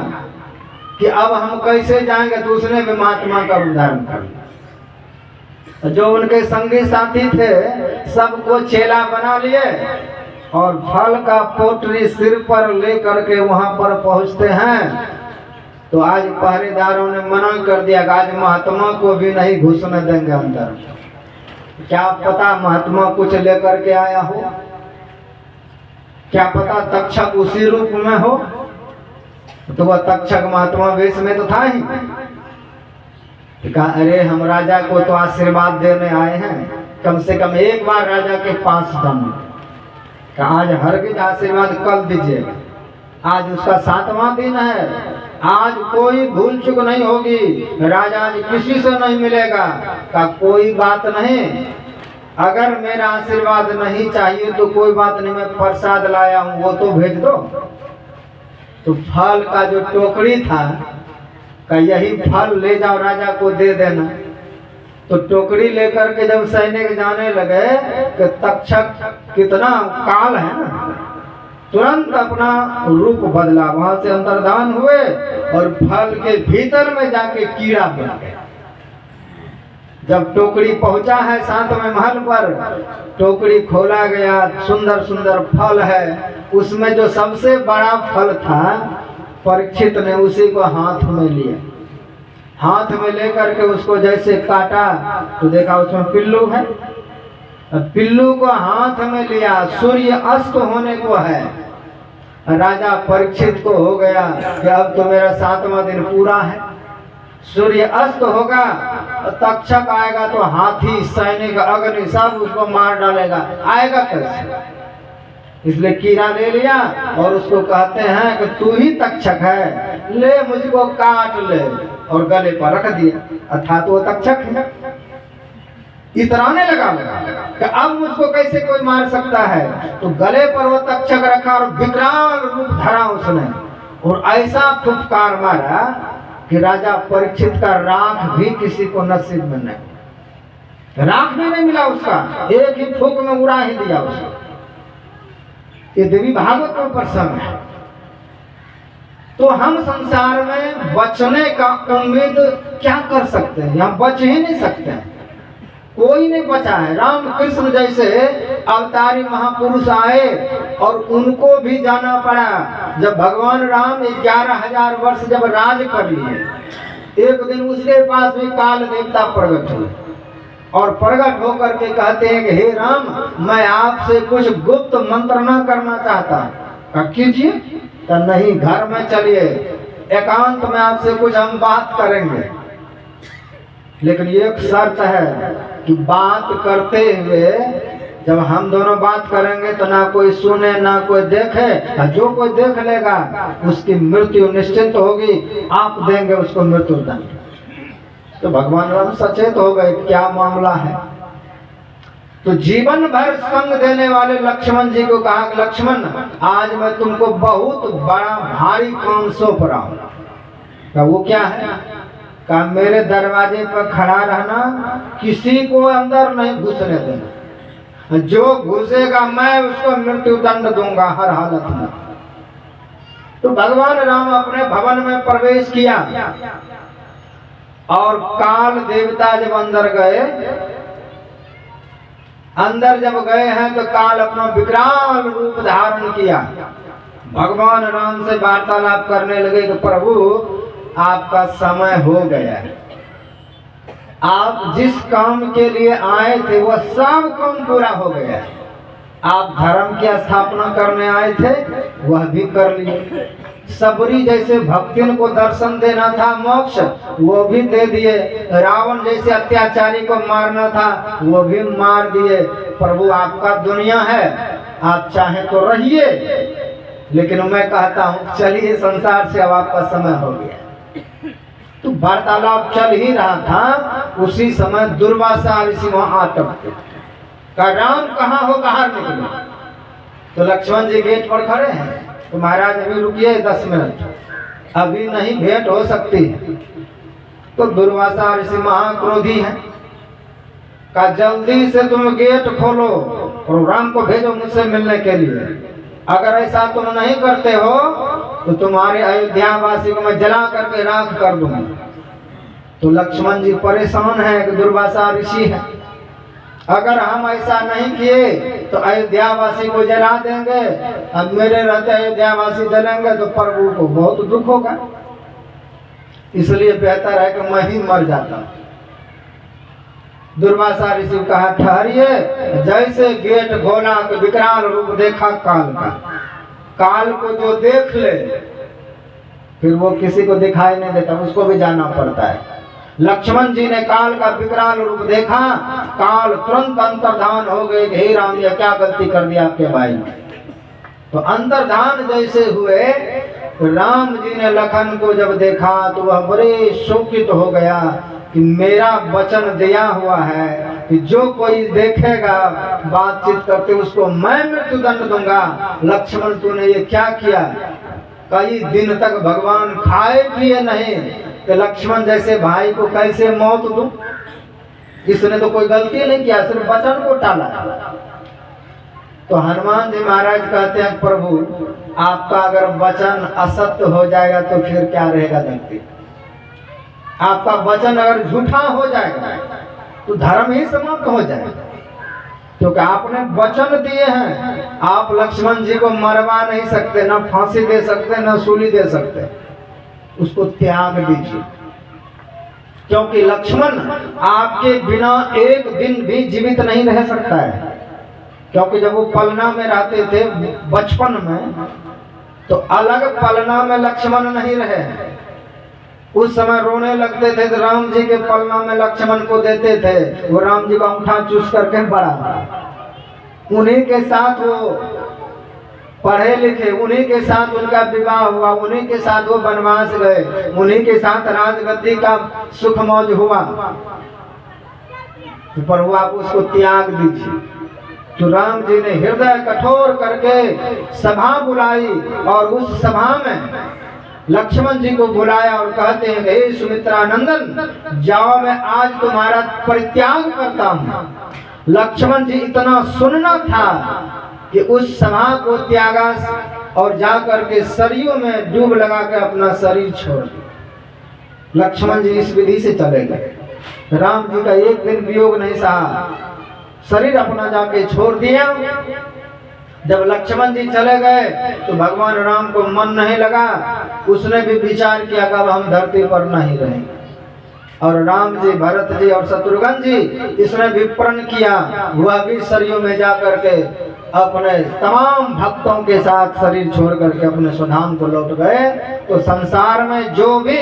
A: कि अब हम कैसे जाएंगे, तो उसने भी महात्मा का उद्धारण कर लिया। जो उनके संगी साथी थे सबको चेला बना लिए और फल का पोटली सिर पर लेकर के वहां पर पहुंचते हैं। तो आज पहरेदारों ने मना कर दिया कि आज महात्मा को भी नहीं घुसने देंगे अंदर। क्या पता महात्मा कुछ लेकर के आया हो, क्या पता तक्षक उसी रूप में हो। तो वह तक्षक महात्मा वेश में तो था ही, तो कहा अरे हम राजा को तो आशीर्वाद देने आए हैं, कम से कम एक बार राजा के पास जाऊं। कहा आज हरगिज आशीर्वाद कल दीजिएगा, आज उसका 7वां दिन है, आज कोई भूल चूक नहीं होगी, राजा आज किसी से नहीं मिलेगा। का कोई बात नहीं, अगर मेरा आशीर्वाद नहीं चाहिए तो कोई बात नहीं, मैं प्रसाद लाया हूँ वो तो भेज दो। तो फल का जो टोकरी था, का यही फल ले जाओ राजा को दे देना। तो टोकरी लेकर के जब सैनिक जाने लगे कि तक्षक कितना काल है ना, तुरंत अपना रूप बदला, वहां से अंतर्धान हुए और फल के भीतर में जाके कीड़ा बन गया। जब टोकरी पहुंचा है 7वें महल पर, टोकरी खोला गया, सुंदर सुंदर फल है, उसमें जो सबसे बड़ा फल था परीक्षित ने उसी को हाथ में लिया। हाथ में लेकर के उसको जैसे काटा तो देखा उसमें पिल्लू है। पिल्लू को हाथ में लिया, सूर्य अस्त होने को है। राजा परीक्षित को हो गया कि अब तो मेरा 7वां दिन पूरा है, सूर्य अस्त होगा, तक्षक आएगा तो हाथी सैनिक अग्नि सब उसको मार डालेगा, आएगा कैसे? इसलिए कीड़ा ले लिया और उसको कहते हैं कि तू ही तक्षक है, ले मुझको काट ले, और गले पर रख दिया, अर्थात वो तक्षक है। इतराने लगा कि अब मुझको कैसे कोई मार सकता है, तो गले पर वो तक्षक रखा और विकराल रूप धरा उसने, और ऐसा फुफकार मारा कि राजा परीक्षित का राख भी किसी को नसीब में नहीं, राख भी नहीं मिला उसका, एक ही फूंक में उड़ा ही दिया उसको। ये देवी भागवत में प्रसंग है। तो हम संसार में बचने का उम्मीद क्या कर सकते हैं? हम बच ही नहीं सकते हैं, कोई नहीं बचा है। राम कृष्ण जैसे अवतारी महापुरुष आए और उनको भी जाना पड़ा। जब भगवान राम 11,000 वर्ष जब राज कर लिए, एक दिन उसके पास भी काल देवता प्रकट हुए और प्रकट होकर के कहते हैं कि हे राम, मैं आपसे कुछ गुप्त मंत्रणा करना चाहता। कीजिए। तो नहीं, घर में चलिए, एकांत में आपसे कुछ हम बात करेंगे, लेकिन एक शर्त है कि बात करते हुए जब हम दोनों बात करेंगे तो ना कोई सुने ना कोई देखे, और जो कोई देख लेगा उसकी मृत्यु निश्चित होगी, आप देंगे उसको मृत्यु दंड। तो भगवान राम सचेत हो गए क्या मामला है। तो जीवन भर संग देने वाले लक्ष्मण जी को कहा, लक्ष्मण आज मैं तुमको बहुत बड़ा भारी काम सौंप रहा हूं। वो क्या है? कहा मेरे दरवाजे पर खड़ा रहना, किसी को अंदर नहीं घुसने देना, जो घुसेगा मैं उसको मृत्यु दंड दूंगा हर हालत में। तो भगवान राम अपने भवन में प्रवेश किया और काल देवता जब अंदर गए, अंदर जब गए हैं तो काल अपना विकराल रूप धारण किया, भगवान राम से वार्तालाप करने लगे कि प्रभु आपका समय हो गया है, आप जिस काम के लिए आए थे वह सब काम पूरा हो गया है, आप धर्म की स्थापना करने आए थे वह भी कर लिए, सबरी जैसे भक्तिन को दर्शन देना था मोक्ष वो भी दे दिए, रावण जैसे अत्याचारी को मारना था वो भी मार दिए। प्रभु आपका दुनिया है, आप चाहे तो रहिए, लेकिन मैं कहता हूँ चलिए संसार से, अब आपका समय हो गया। तो वार्तालाप चल ही रहा था, उसी समय दुर्वासा ऋषि वहां आटक का राम कहाँ हो, बाहर निकले। तो लक्ष्मण जी गेट पर खड़े हैं, तो महाराज अभी रुकिए 10 मिनट, अभी नहीं भेंट हो सकती है। तो दुर्वासा ऋषि महाक्रोधी है, का जल्दी से तुम गेट खोलो और राम को भेजो मुझसे मिलने के लिए, अगर ऐसा तुम नहीं करते हो तो तुम्हारे अयोध्या वासी को मैं जला करके राख कर दूंगा। तो लक्ष्मण जी परेशान है कि दुर्वासा ऋषि है, अगर हम ऐसा नहीं किए तो अयोध्या वासी को जला देंगे, अब मेरे रहते अयोध्या वासी जलेंगे तो प्रभु को बहुत दुख होगा, इसलिए बेहतर है कि मैं ही मर जाता। दुर्वासा ऋषि कहा ठहरिए, जैसे गेट खोला तो विकराल रूप देखा काल का, काल को जो देख ले फिर वो किसी को दिखाई नहीं देता, उसको भी जाना पड़ता है। लक्ष्मण जी ने काल का विकराल रूप देखा, काल तुरंत अंतर्धान हो गए कि हे राम, ये क्या गलती कर दी आपके भाई ने। तो अंतर्धान जैसे हुए, राम जी ने लखन को जब देखा तो वह बड़े शोकित हो गया कि मेरा वचन दिया हुआ है कि जो कोई देखेगा बातचीत करते उसको मैं मृत्यु दंड दूंगा। लक्ष्मण तूने ये क्या किया? कई दिन तक भगवान खाए पिए नहीं, कि लक्ष्मण जैसे भाई को कैसे मौत दूं? इसने तो कोई गलती नहीं किया, सिर्फ वचन को टाला। तो हनुमान जी महाराज कहते हैं, प्रभु आपका अगर वचन असत्य हो जाएगा तो फिर क्या रहेगा धरती? आपका वचन अगर झूठा हो जाएगा तो धर्म ही समाप्त हो जाएगा, क्योंकि आपने वचन दिए हैं। आप लक्ष्मण जी को मरवा नहीं सकते, ना फांसी दे सकते, ना सूली दे सकते, उसको त्याग दीजिए। क्योंकि लक्ष्मण आपके बिना एक दिन भी जीवित नहीं रह सकता है। क्योंकि जब वो पलना में रहते थे बचपन में, तो अलग पलना में लक्ष्मण नहीं रहे। उस समय रोने लगते थे तो राम जी के पलना में लक्ष्मण को देते थे, वो राम जी का अंगूठा चूस करके बड़ा। उन्हीं के साथ वो पढ़े लिखे, उन्हीं के साथ उनका विवाह हुआ, उन्हीं के साथ वो वनवास गए, उन्हीं के साथ राजगद्दी का सुख मौज हुआ। तो प्रभु आप उसको त्याग दीजिए। तो राम जी ने हृदय कठोर करके सभा बुलाई, और उस सभा में लक्ष्मण जी को बुलाया और कहते हैं, हे सुमित्रा नंदन, जाओ मैं आज तुम्हारा परित्याग करता हूँ। लक्ष्मण जी इतना सुनना था कि उस सभा को त्यागा और जाकर के सरयू में डूब लगा के अपना शरीर छोड़ दिया। लक्ष्मण जी इस विधि से चले गए। राम जी का एक दिन वियोग नहीं सहा, शरीर अपना जाके छोड़ दिया। जब लक्ष्मण जी चले गए तो भगवान राम को मन नहीं लगा, उसने भी विचार किया कि अब हम धरती पर नहीं रहेंगे। और राम जी, भरत जी और शत्रुघ्न जी, इसने भी प्रण किया, वह भी सरयू में जाकर के अपने तमाम भक्तों के साथ शरीर छोड़ करके अपने स्वधाम को लौट गए। तो संसार में जो भी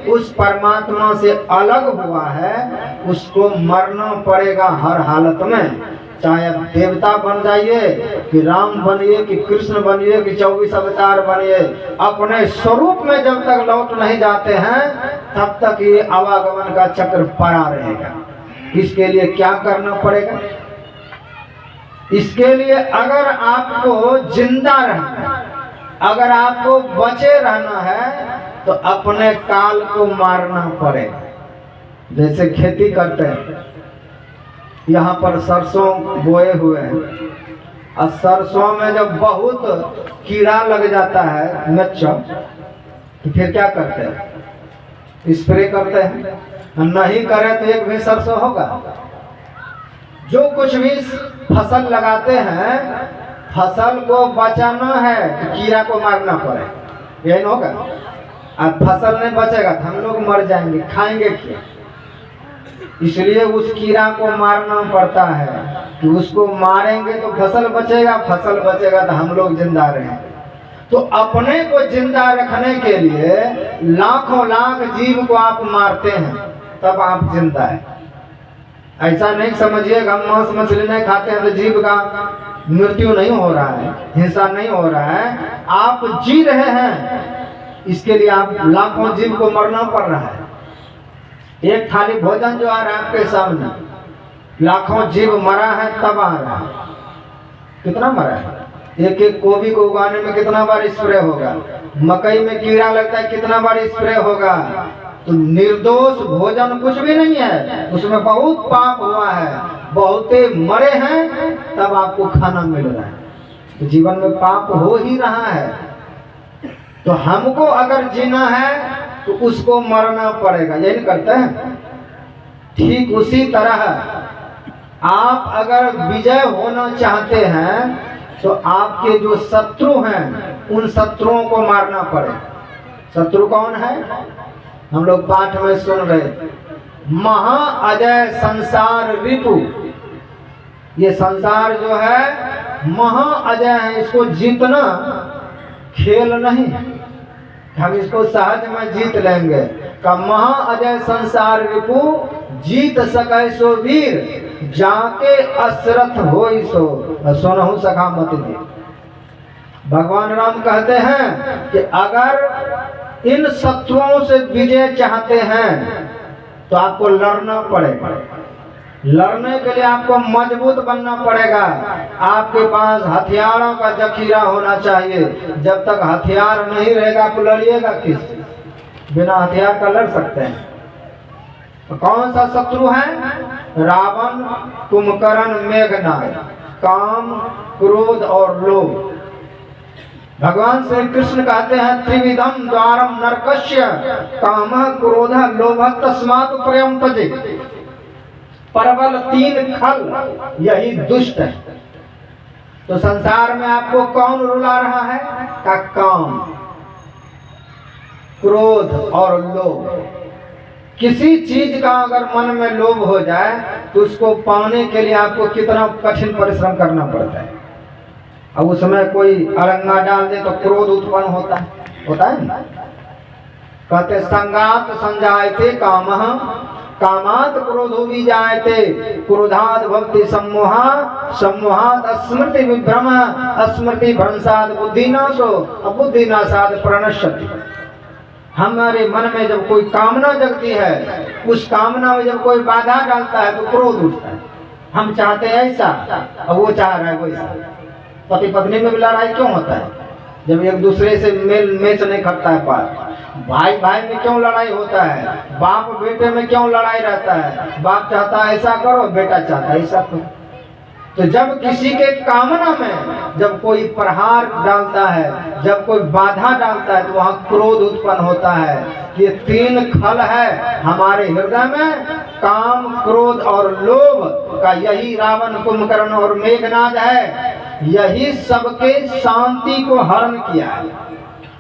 A: उस परमात्मा से अलग हुआ है उसको मरना पड़ेगा हर हालत में। चाहे आप देवता बन जाइए, कि राम बनिए, कि कृष्ण बनिए, कि 24 अवतार बनिए, अपने स्वरूप में जब तक लौट नहीं जाते हैं तब तक ये आवागमन का चक्र पड़ा रहेगा। इसके लिए क्या करना पड़ेगा? इसके लिए अगर आपको जिंदा रहना, अगर आपको बचे रहना है तो अपने काल को मारना पड़ेगा। जैसे खेती करते हैं, यहाँ पर सरसों बोए हुए हैं, और सरसों में जब बहुत कीड़ा लग जाता है नच्चा, तो फिर क्या करते हैं? स्प्रे करते हैं। नहीं करे तो एक भी सरसों होगा। जो कुछ भी फसल लगाते हैं, फसल को बचाना है तो कीड़ा को मारना पड़े, यही होगा। अब फसल नहीं बचेगा तो हम लोग मर जाएंगे, खाएंगे क्या? इसलिए उस कीड़ा को मारना पड़ता है कि उसको मारेंगे तो फसल बचेगा, फसल बचेगा तो हम लोग जिंदा रहेंगे। तो अपने को जिंदा रखने के लिए लाखों लाख जीव को आप मारते हैं तब आप जिंदा है। ऐसा नहीं समझिएगा हम मांस मछली नहीं खाते हैं तो जीव का मृत्यु नहीं हो रहा है, हिंसा नहीं हो रहा है। आप जी रहे हैं, इसके लिए आप लाखों जीव को मरना पड़ रहा है। एक थाली भोजन जो आ रहा है आपके सामने, लाखों जीव मरा है तब आ रहा है। कितना मरा है? एक एक गोभी को उगाने में कितना बार स्प्रे होगा, मकई में कीड़ा लगता है कितना बार स्प्रे होगा। तो निर्दोष भोजन कुछ भी नहीं है, उसमें बहुत पाप हुआ है, बहुते मरे हैं तब आपको खाना मिल रहा है। तो जीवन में पाप हो ही रहा है। तो हमको अगर जीना है तो उसको मरना पड़ेगा, यही करते हैं। ठीक उसी तरह आप अगर विजय होना चाहते हैं तो आपके जो शत्रु हैं उन शत्रुओं को मारना पड़े। शत्रु कौन है? हम लोग पाठ में सुन रहे, महा अजय संसार रिपु। ये संसार जो है महा अजय है, इसको जीतना खेल नहीं है। हम इसको सहज में जीत लेंगे। का महा अजय संसार रिपु जीत सकै सो वीर, जाके असरथ होई सो सुनहु सखा मत दे। भगवान राम कहते हैं कि अगर इन शत्रुओं से विजय चाहते हैं तो आपको लड़ना पड़ेगा। लड़ने के लिए आपको मजबूत बनना पड़ेगा। आपके पास हथियारों का जखीरा होना चाहिए। जब तक हथियार नहीं रहेगा आप लड़िएगा किस? बिना हथियार का लड़ सकते हैं? तो कौन सा शत्रु है? रावण, कुंभकर्ण, मेघनाद, काम, क्रोध और लोभ। भगवान श्री कृष्ण कहते हैं त्रिविधम द्वारम नरकस्य कामः क्रोधः लोभः तस्मात् प्रियम तजे। प्रबल 3 खल यही दुष्ट है। तो संसार में आपको कौन रुला रहा है? का काम, क्रोध और लोभ। किसी चीज का अगर मन में लोभ हो जाए तो उसको पाने के लिए आपको कितना कठिन परिश्रम करना पड़ता है। अब उसमें कोई अरंगा डाल दे तो क्रोध उत्पन्न होता है ना। कहते संगात संजायते कामः कामात क्रोधो भी जायते क्रोधाद भवति सम्मोहा सम्मोहात स्मृति विभ्रम स्मृति भ्रंशाद बुद्धिनाशो बुद्धिनाशाद प्रणश्यति। हमारे मन में जब कोई कामना जगती है, उस कामना में जब कोई बाधा डालता है तो क्रोध उठता है। हम चाहते हैं ऐसा और वो चाह रहा है वैसा। पति पत्नी में भी लड़ाई क्यों होता है? जब एक दूसरे से मेल मैच नहीं करता है पार। भाई भाई में क्यों लड़ाई होता है? बाप बेटे में क्यों लड़ाई रहता है? बाप चाहता है ऐसा करो, बेटा चाहता है ऐसा करो। तो जब किसी के कामना में जब कोई प्रहार डालता है, जब कोई बाधा डालता है तो वहाँ क्रोध उत्पन्न होता है। ये 3 खल है हमारे हृदय में, काम, क्रोध और लोभ का। यही रावण, कुंभकर्ण और मेघनाद है। यही सबके शांति को हरण किया है।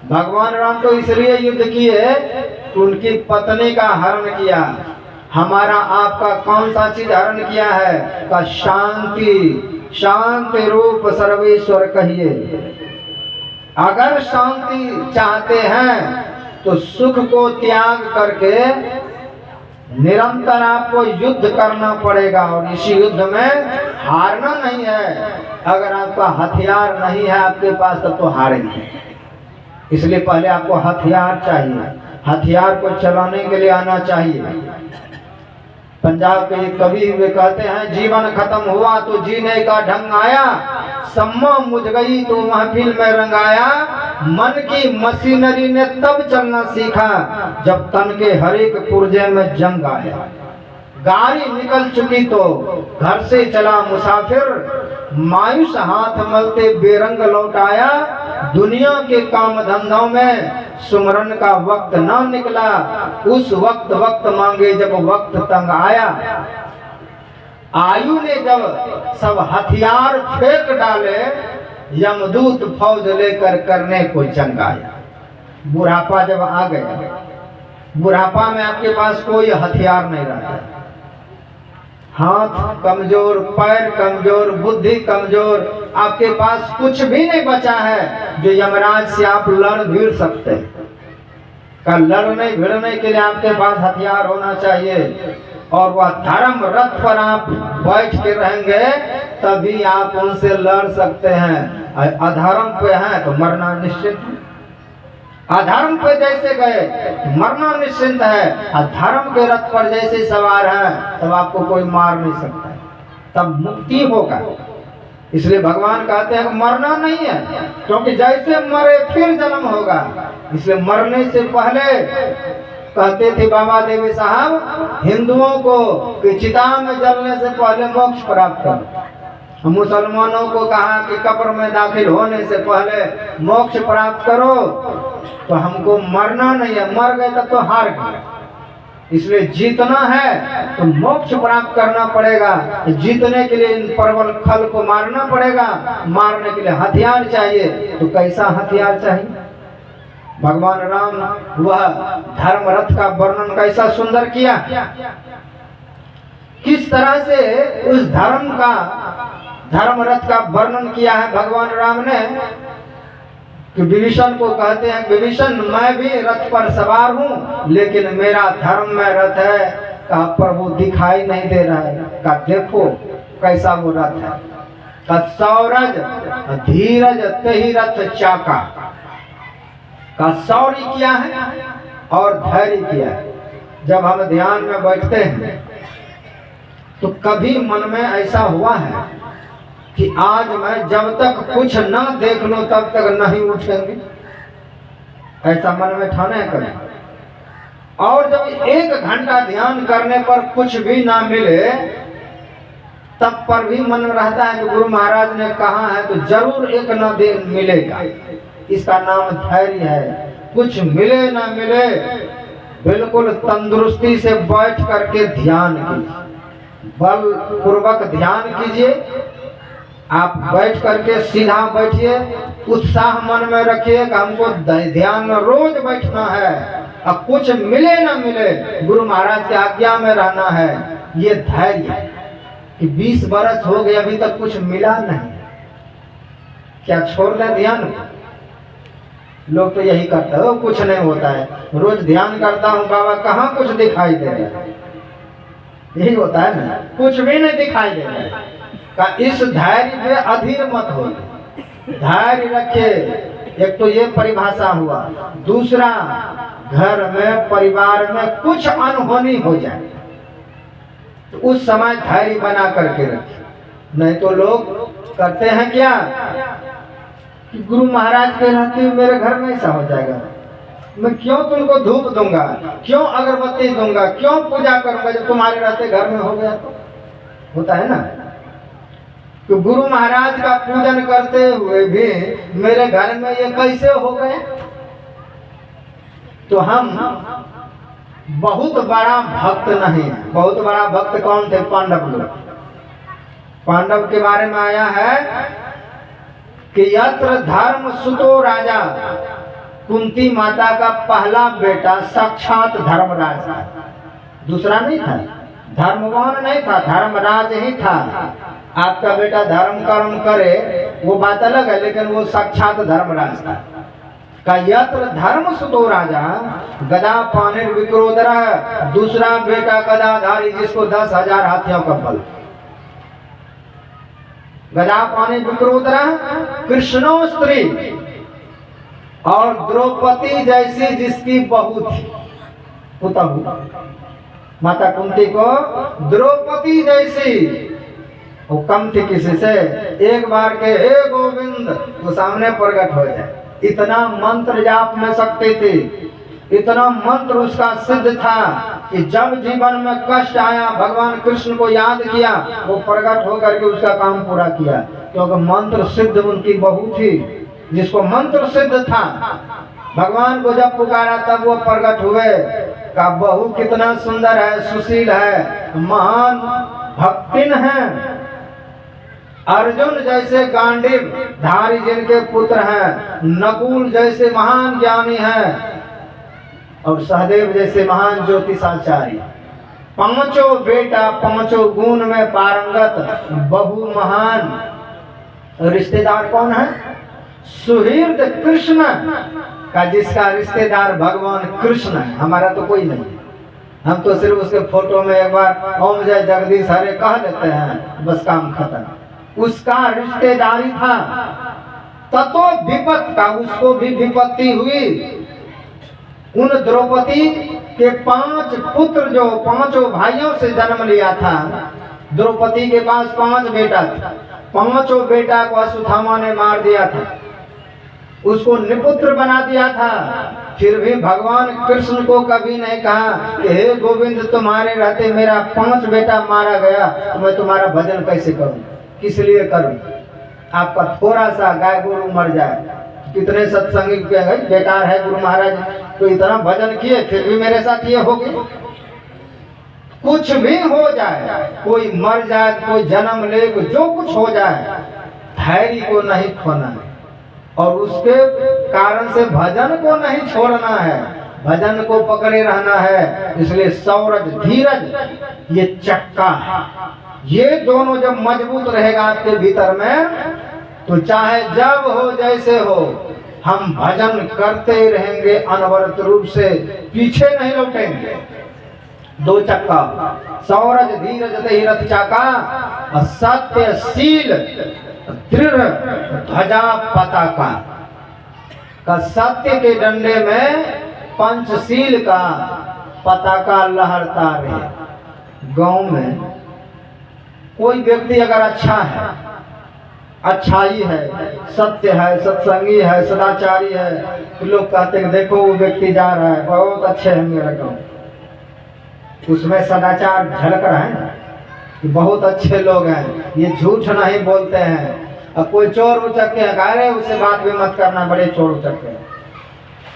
A: भगवान राम तो इसलिए युद्ध किए, उनकी पत्नी का हरण किया। हमारा आपका कौन सा चीज हरण किया है? का शांति। शांति रूप सर्वेश्वर कहिए। अगर शांति चाहते हैं तो सुख को त्याग करके निरंतर आपको युद्ध करना पड़ेगा। और इसी युद्ध में हारना नहीं है। अगर आपका हथियार नहीं है आपके पास तब तो हारेंगे। इसलिए पहले आपको हथियार चाहिए। हथियार को चलाने के लिए आना चाहिए। पंजाब के एक कवि वे कहते हैं जीवन खत्म हुआ तो जीने का ढंग आया, सम्मा मुझ गई तो महफिल में रंगाया। मन की मशीनरी ने तब चलना सीखा जब तन के हर एक पुर्जे में जंग आया। गाड़ी निकल चुकी तो घर से चला मुसाफिर, मायूस हाथ मलते बेरंग लौट आया। दुनिया के काम धंधों में सुमरन का वक्त ना निकला, उस वक्त मांगे जब वक्त तंग आया। आयु ने जब सब हथियार फेंक डाले, यमदूत फौज लेकर करने को जंग आया। बुढ़ापा जब आ गया, बुढ़ापा में आपके पास कोई हथियार नहीं रहता। हाथ कमजोर, पैर कमजोर, बुद्धि कमजोर, आपके पास कुछ भी नहीं बचा है जो यमराज से आप लड़ भिड़ सकते हैं। का लड़ने भिड़ने के लिए आपके पास हथियार होना चाहिए। और वह धर्म रथ पर आप बैठ के रहेंगे तभी आप उनसे लड़ सकते हैं। अधर्म पे हैं तो मरना निश्चित है। अधर्म पे जैसे गए मरना निश्चिंत है। धर्म के रथ पर जैसे सवार हैं तब आपको कोई मार नहीं सकता है, तब मुक्ति होगा। इसलिए भगवान कहते हैं कि मरना नहीं है, क्योंकि जैसे मरे फिर जन्म होगा। इसलिए मरने से पहले कहते थे बाबा देवी साहब हिंदुओं को कि चिता में जलने से पहले मोक्ष प्राप्त करो। मुसलमानों को कहा कि कब्र में दाखिल होने से पहले मोक्ष प्राप्त करो। तो हमको मरना नहीं है, मर गए तब तो हार गए। इसलिए जीतना है तो मोक्ष प्राप्त करना पड़ेगा। जीतने के लिए इन प्रबल खल को मारना पड़ेगा। मारने के लिए हथियार चाहिए। तो कैसा हथियार चाहिए? भगवान राम वह धर्म रथ का वर्णन कैसा सुंदर किया, किस तरह से उस धर्म रथ का वर्णन किया है भगवान राम ने। कि विभीषण को कहते हैं, विभीषण मैं भी रथ पर सवार हूँ, लेकिन मेरा धर्म में रथ है। कहा प्रभु दिखाई नहीं दे रहा है। कहा देखो कैसा वो रथ है। कहा सौरज धीरज तही रथ चाका। का शौर्य किया है और धैर्य किया है। जब हम ध्यान में बैठते हैं तो कभी मन में ऐसा हुआ है कि आज मैं जब तक कुछ ना देख लूं तब तक नहीं उठेंगे? ऐसा मन में ठाने है कभी? और जब 1 घंटा ध्यान करने पर कुछ भी ना मिले तब पर भी मन में रहता है कि गुरु महाराज ने कहा है तो जरूर एक ना दिन मिलेगा। इसका नाम धैर्य है। कुछ मिले ना मिले बिल्कुल तंदुरुस्ती से बैठ करके ध्यान कीजिए, बल पूर्वक ध्यान कीजिए। आप बैठ करके सीधा बैठिए, उत्साह मन में रखिए कि हमको ध्यान में रोज बैठना है। अब कुछ मिले ना मिले गुरु महाराज की आज्ञा में रहना है। ये धैर्य कि 20 बरस हो गए अभी तक कुछ मिला नहीं, क्या छोड़ दें ध्यान? लोग तो यही करते हैं, कुछ नहीं होता है। रोज ध्यान करता हूँ बाबा, कहाँ कुछ दिखाई दे रहा है? यही होता है ना, कुछ भी नहीं दिखाई दे रहा है। का इस धैर्य पे अधीर मत हो, धैर्य रखे। एक तो ये परिभाषा हुआ। दूसरा, घर में परिवार में कुछ अनहोनी हो जाए तो उस समय धैर्य बना करके रखे। नहीं तो लोग करते हैं क्या कि गुरु महाराज के रहते हुए मेरे घर में ऐसा हो जाएगा, मैं क्यों तुमको धूप दूंगा, क्यों अगरबत्ती दूंगा, क्यों पूजा करूंगा जब तुम्हारे रहते घर में हो गया? तो होता है ना। तो गुरु महाराज का पूजन करते हुए भी मेरे घर में ये कैसे हो गए? तो हम बहुत बड़ा भक्त नहीं है। बहुत बड़ा भक्त कौन थे? पांडव लोग। पांडव के बारे में आया है कि यत्र धर्म सुतो राजा, कुंती माता का पहला बेटा साक्षात धर्मराज था, दूसरा नहीं था, धर्मवान नहीं था, धर्मराज ही था। आपका बेटा धर्म कर्म करे वो बात अलग है, लेकिन वो साक्षात धर्मराज था। का यत्र धर्म सुतो राजा गदा पानिर विक्रोधरः, दूसरा बेटा गदाधारी जिसको 10,000 हाथियों का बल। गदा पानी विक्रोधरः कृष्णो स्त्री, और द्रौपदी जैसी जिसकी बहू थी, पुतहू माता कुंती को द्रौपदी जैसी वो कम थी किसी से। एक बार के हे गोविंद वो सामने प्रकट हो जाए, इतना मंत्र जाप में शक्ति थी, इतना मंत्र उसका सिद्ध था कि जब जीवन में कष्ट आया भगवान कृष्ण को याद किया, वो प्रकट होकर के उसका काम पूरा किया, क्योंकि मंत्र सिद्ध उनकी बहू थी जिसको मंत्र सिद्ध था। भगवान को जब पुकारा तब वो प्रकट हुए। का बहू कितना सुंदर है, सुशील है, महान भक्तिन है। अर्जुन जैसे गांडीव धारी जिनके पुत्र हैं, नकुल जैसे महान ज्ञानी हैं, और सहदेव जैसे महान ज्योतिषाचार्य। पांचों बेटा पांचों गुण में पारंगत, बहू महान। रिश्तेदार कौन है? सुहृद कृष्ण का, जिसका रिश्तेदार भगवान कृष्ण है। हमारा तो कोई नहीं, हम तो सिर्फ उसके फोटो में एक बार ओम जय जगदीश हरे कह देते हैं, बस काम खत्म। उसका रिश्तेदारी था। ततो विपत का, उसको भी विपत्ति हुई। उन द्रौपदी के 5 पुत्र जो 5 भाइयों से जन्म लिया था, द्रौपदी के पास 5 बेटा थे। 5 बेटा को अश्वत्थामा ने मार दिया था, उसको निपुत्र बना दिया था। फिर भी भगवान कृष्ण को कभी नहीं कहा कि हे गोविंद तुम्हारे रहते मेरा 5 बेटा मारा गया, तो मैं तुम्हारा भजन कैसे करूं, किस लिए करूं? आपका थोड़ा सा गाय गोरू मर जाए, कितने सत्संगी बेकार है गुरु महाराज, तो इतना भजन किए फिर भी मेरे साथ ये हो गया। कुछ भी हो जाए, कोई मर जाए, कोई जन्म ले, जो कुछ हो जाए, धैर्य को नहीं खोना है और उसके कारण से भजन को नहीं छोड़ना है, भजन को पकड़े रहना है। इसलिए सौरज धीरज ये चक्का है, ये दोनों जब मजबूत रहेगा आपके भीतर में, तो चाहे जब हो जैसे हो, हम भजन करते रहेंगे अनवरत रूप से, पीछे नहीं लौटेंगे। दो चक्का सौरज धीरज दही रथ चाका, सत्यशील दृढ़ ध्वजा पताका। का सत्य के डंडे में पंचशील का पताका लहरता रहे। गांव में कोई व्यक्ति अगर अच्छा है, अच्छाई है, सत्य है, सत्संगी है, सदाचारी है, तो लोग कहते हैं देखो वो व्यक्ति जा रहा है, बहुत अच्छे हैं मेरा गाँव, उसमें सदाचार झलक रहा है कि बहुत अच्छे लोग हैं, ये झूठ नहीं बोलते हैं। अब कोई चोर उचक्के हैं, कह रहे उससे बात भी मत करना, बड़े चोर उचक्के हैं।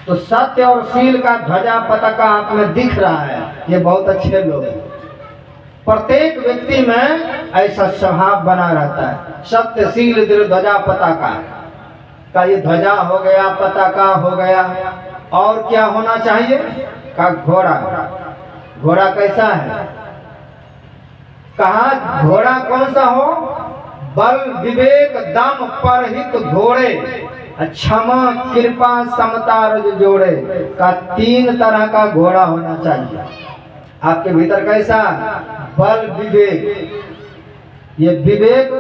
A: तो सत्य और शील का ध्वजा पताका आप में दिख रहा है, ये बहुत अच्छे लोग हैं। प्रत्येक व्यक्ति में ऐसा स्वभाव बना रहता है। सत्यशील दृढ़ ध्वजा पताका का ये ध्वजा हो गया, पताका हो गया, और क्या होना चाहिए? का घोड़ा। घोड़ा कैसा है? कहा घोड़ा कौन सा हो? बल विवेक दम परहित घोड़े, क्षमा कृपा समता रज जोड़े का 3 तरह का घोड़ा होना चाहिए। आपके भीतर कैसा? बल विवेक। ये विवेक,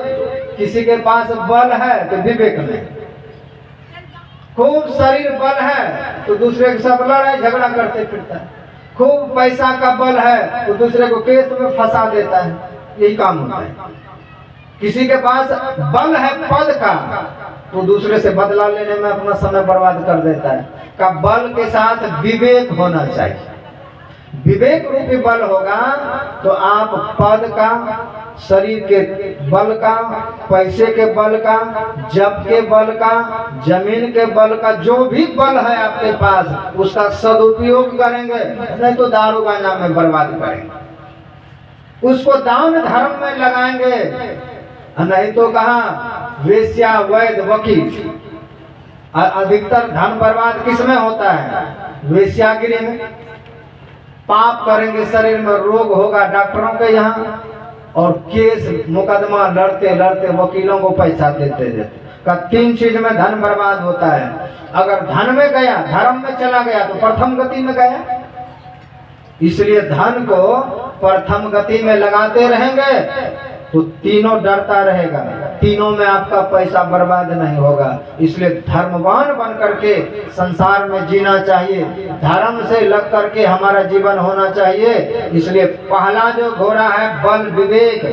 A: किसी के पास बल है तो विवेक नहीं, खूब शरीर बल है तो दूसरे के साथ लड़ाई झगड़ा करते फिरता है, खूब पैसा का बल है तो दूसरे को केस में फंसा देता है, यही काम होता है। किसी के पास बल है पद का तो दूसरे से बदला लेने में अपना समय बर्बाद कर देता है। का बल के साथ विवेक होना चाहिए। विवेक रूपी बल होगा तो आप पद का, शरीर के बल का, पैसे के बल का, जप के बल का, जमीन के बल का, जो भी बल है आपके पास उसका सदुपयोग करेंगे, नहीं तो दारू गांजा में बर्बाद करेंगे, उसको दान धर्म में लगाएंगे, नहीं तो कहा वेश्या वैद वकील। अधिकतर धन बर्बाद किस में होता है? वेश्यागिरी में। पाप करेंगे, शरीर में रोग होगा डॉक्टरों के यहाँ, और केस मुकदमा लड़ते लड़ते वकीलों को पैसा देते देते का 3 चीज में धन बर्बाद होता है। अगर धन में गया, धर्म में चला गया तो प्रथम गति में गया। इसलिए धन को प्रथम गति में लगाते रहेंगे तो तीनों डरता रहेगा, तीनों में आपका पैसा बर्बाद नहीं होगा। इसलिए धर्मवान बन करके संसार में जीना चाहिए, धर्म से लग करके हमारा जीवन होना चाहिए। इसलिए पहला जो घोड़ा है बल विवेक,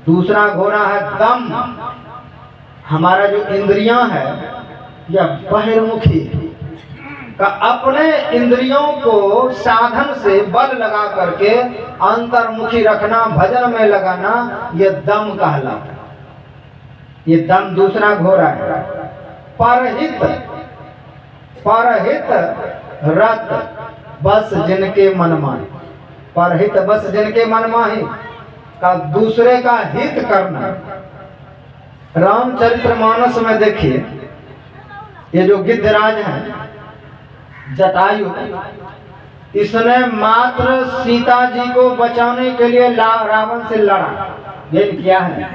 A: दूसरा घोड़ा है दम। हमारा जो इंद्रियां है यह बहिर्मुखी का, अपने इंद्रियों को साधन से बल लगा करके अंतर्मुखी रखना, भजन में लगाना, ये दम कहलाता है। ये दम दूसरा घोड़ा है। परहित, परहित रत बस जिनके मन माही, परहित बस जिनके मन माही का दूसरे का हित करना। रामचरितमानस में देखिए, ये जो गिद्धराज है जटायु, इसने मात्र सीता जी को बचाने के लिए रावण से लड़ा। ये क्या है?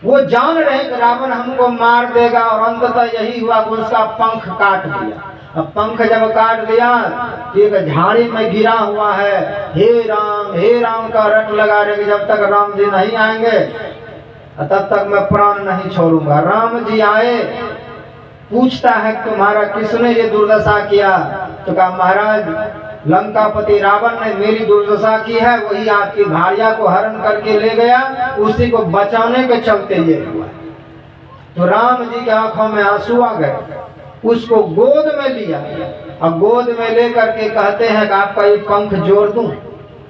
A: वो जान रहे कि रावण हमको मार देगा, और अंततः यही हुआ कि उसका पंख काट दिया। अब पंख जब काट दिया तो एक झाड़ी में गिरा हुआ है, हे राम का रट लगा रहे कि जब तक राम जी नहीं आएंगे तब तक मैं प्राण नहीं छोड़ूंगा। राम जी आए, पूछता है तुम्हारा किसने ये दुर्दशा किया? तो कहा महाराज लंकापति रावण ने मेरी दुर्दशा की है, वही आपकी भार्या को हरण करके ले गया, उसी को बचाने के चलते ये हुआ। तो राम जी के आंखों में आंसू आ गए, उसको गोद में लिया और गोद में लेकर के कहते हैं कि आपका ये पंख जोड़ दूं?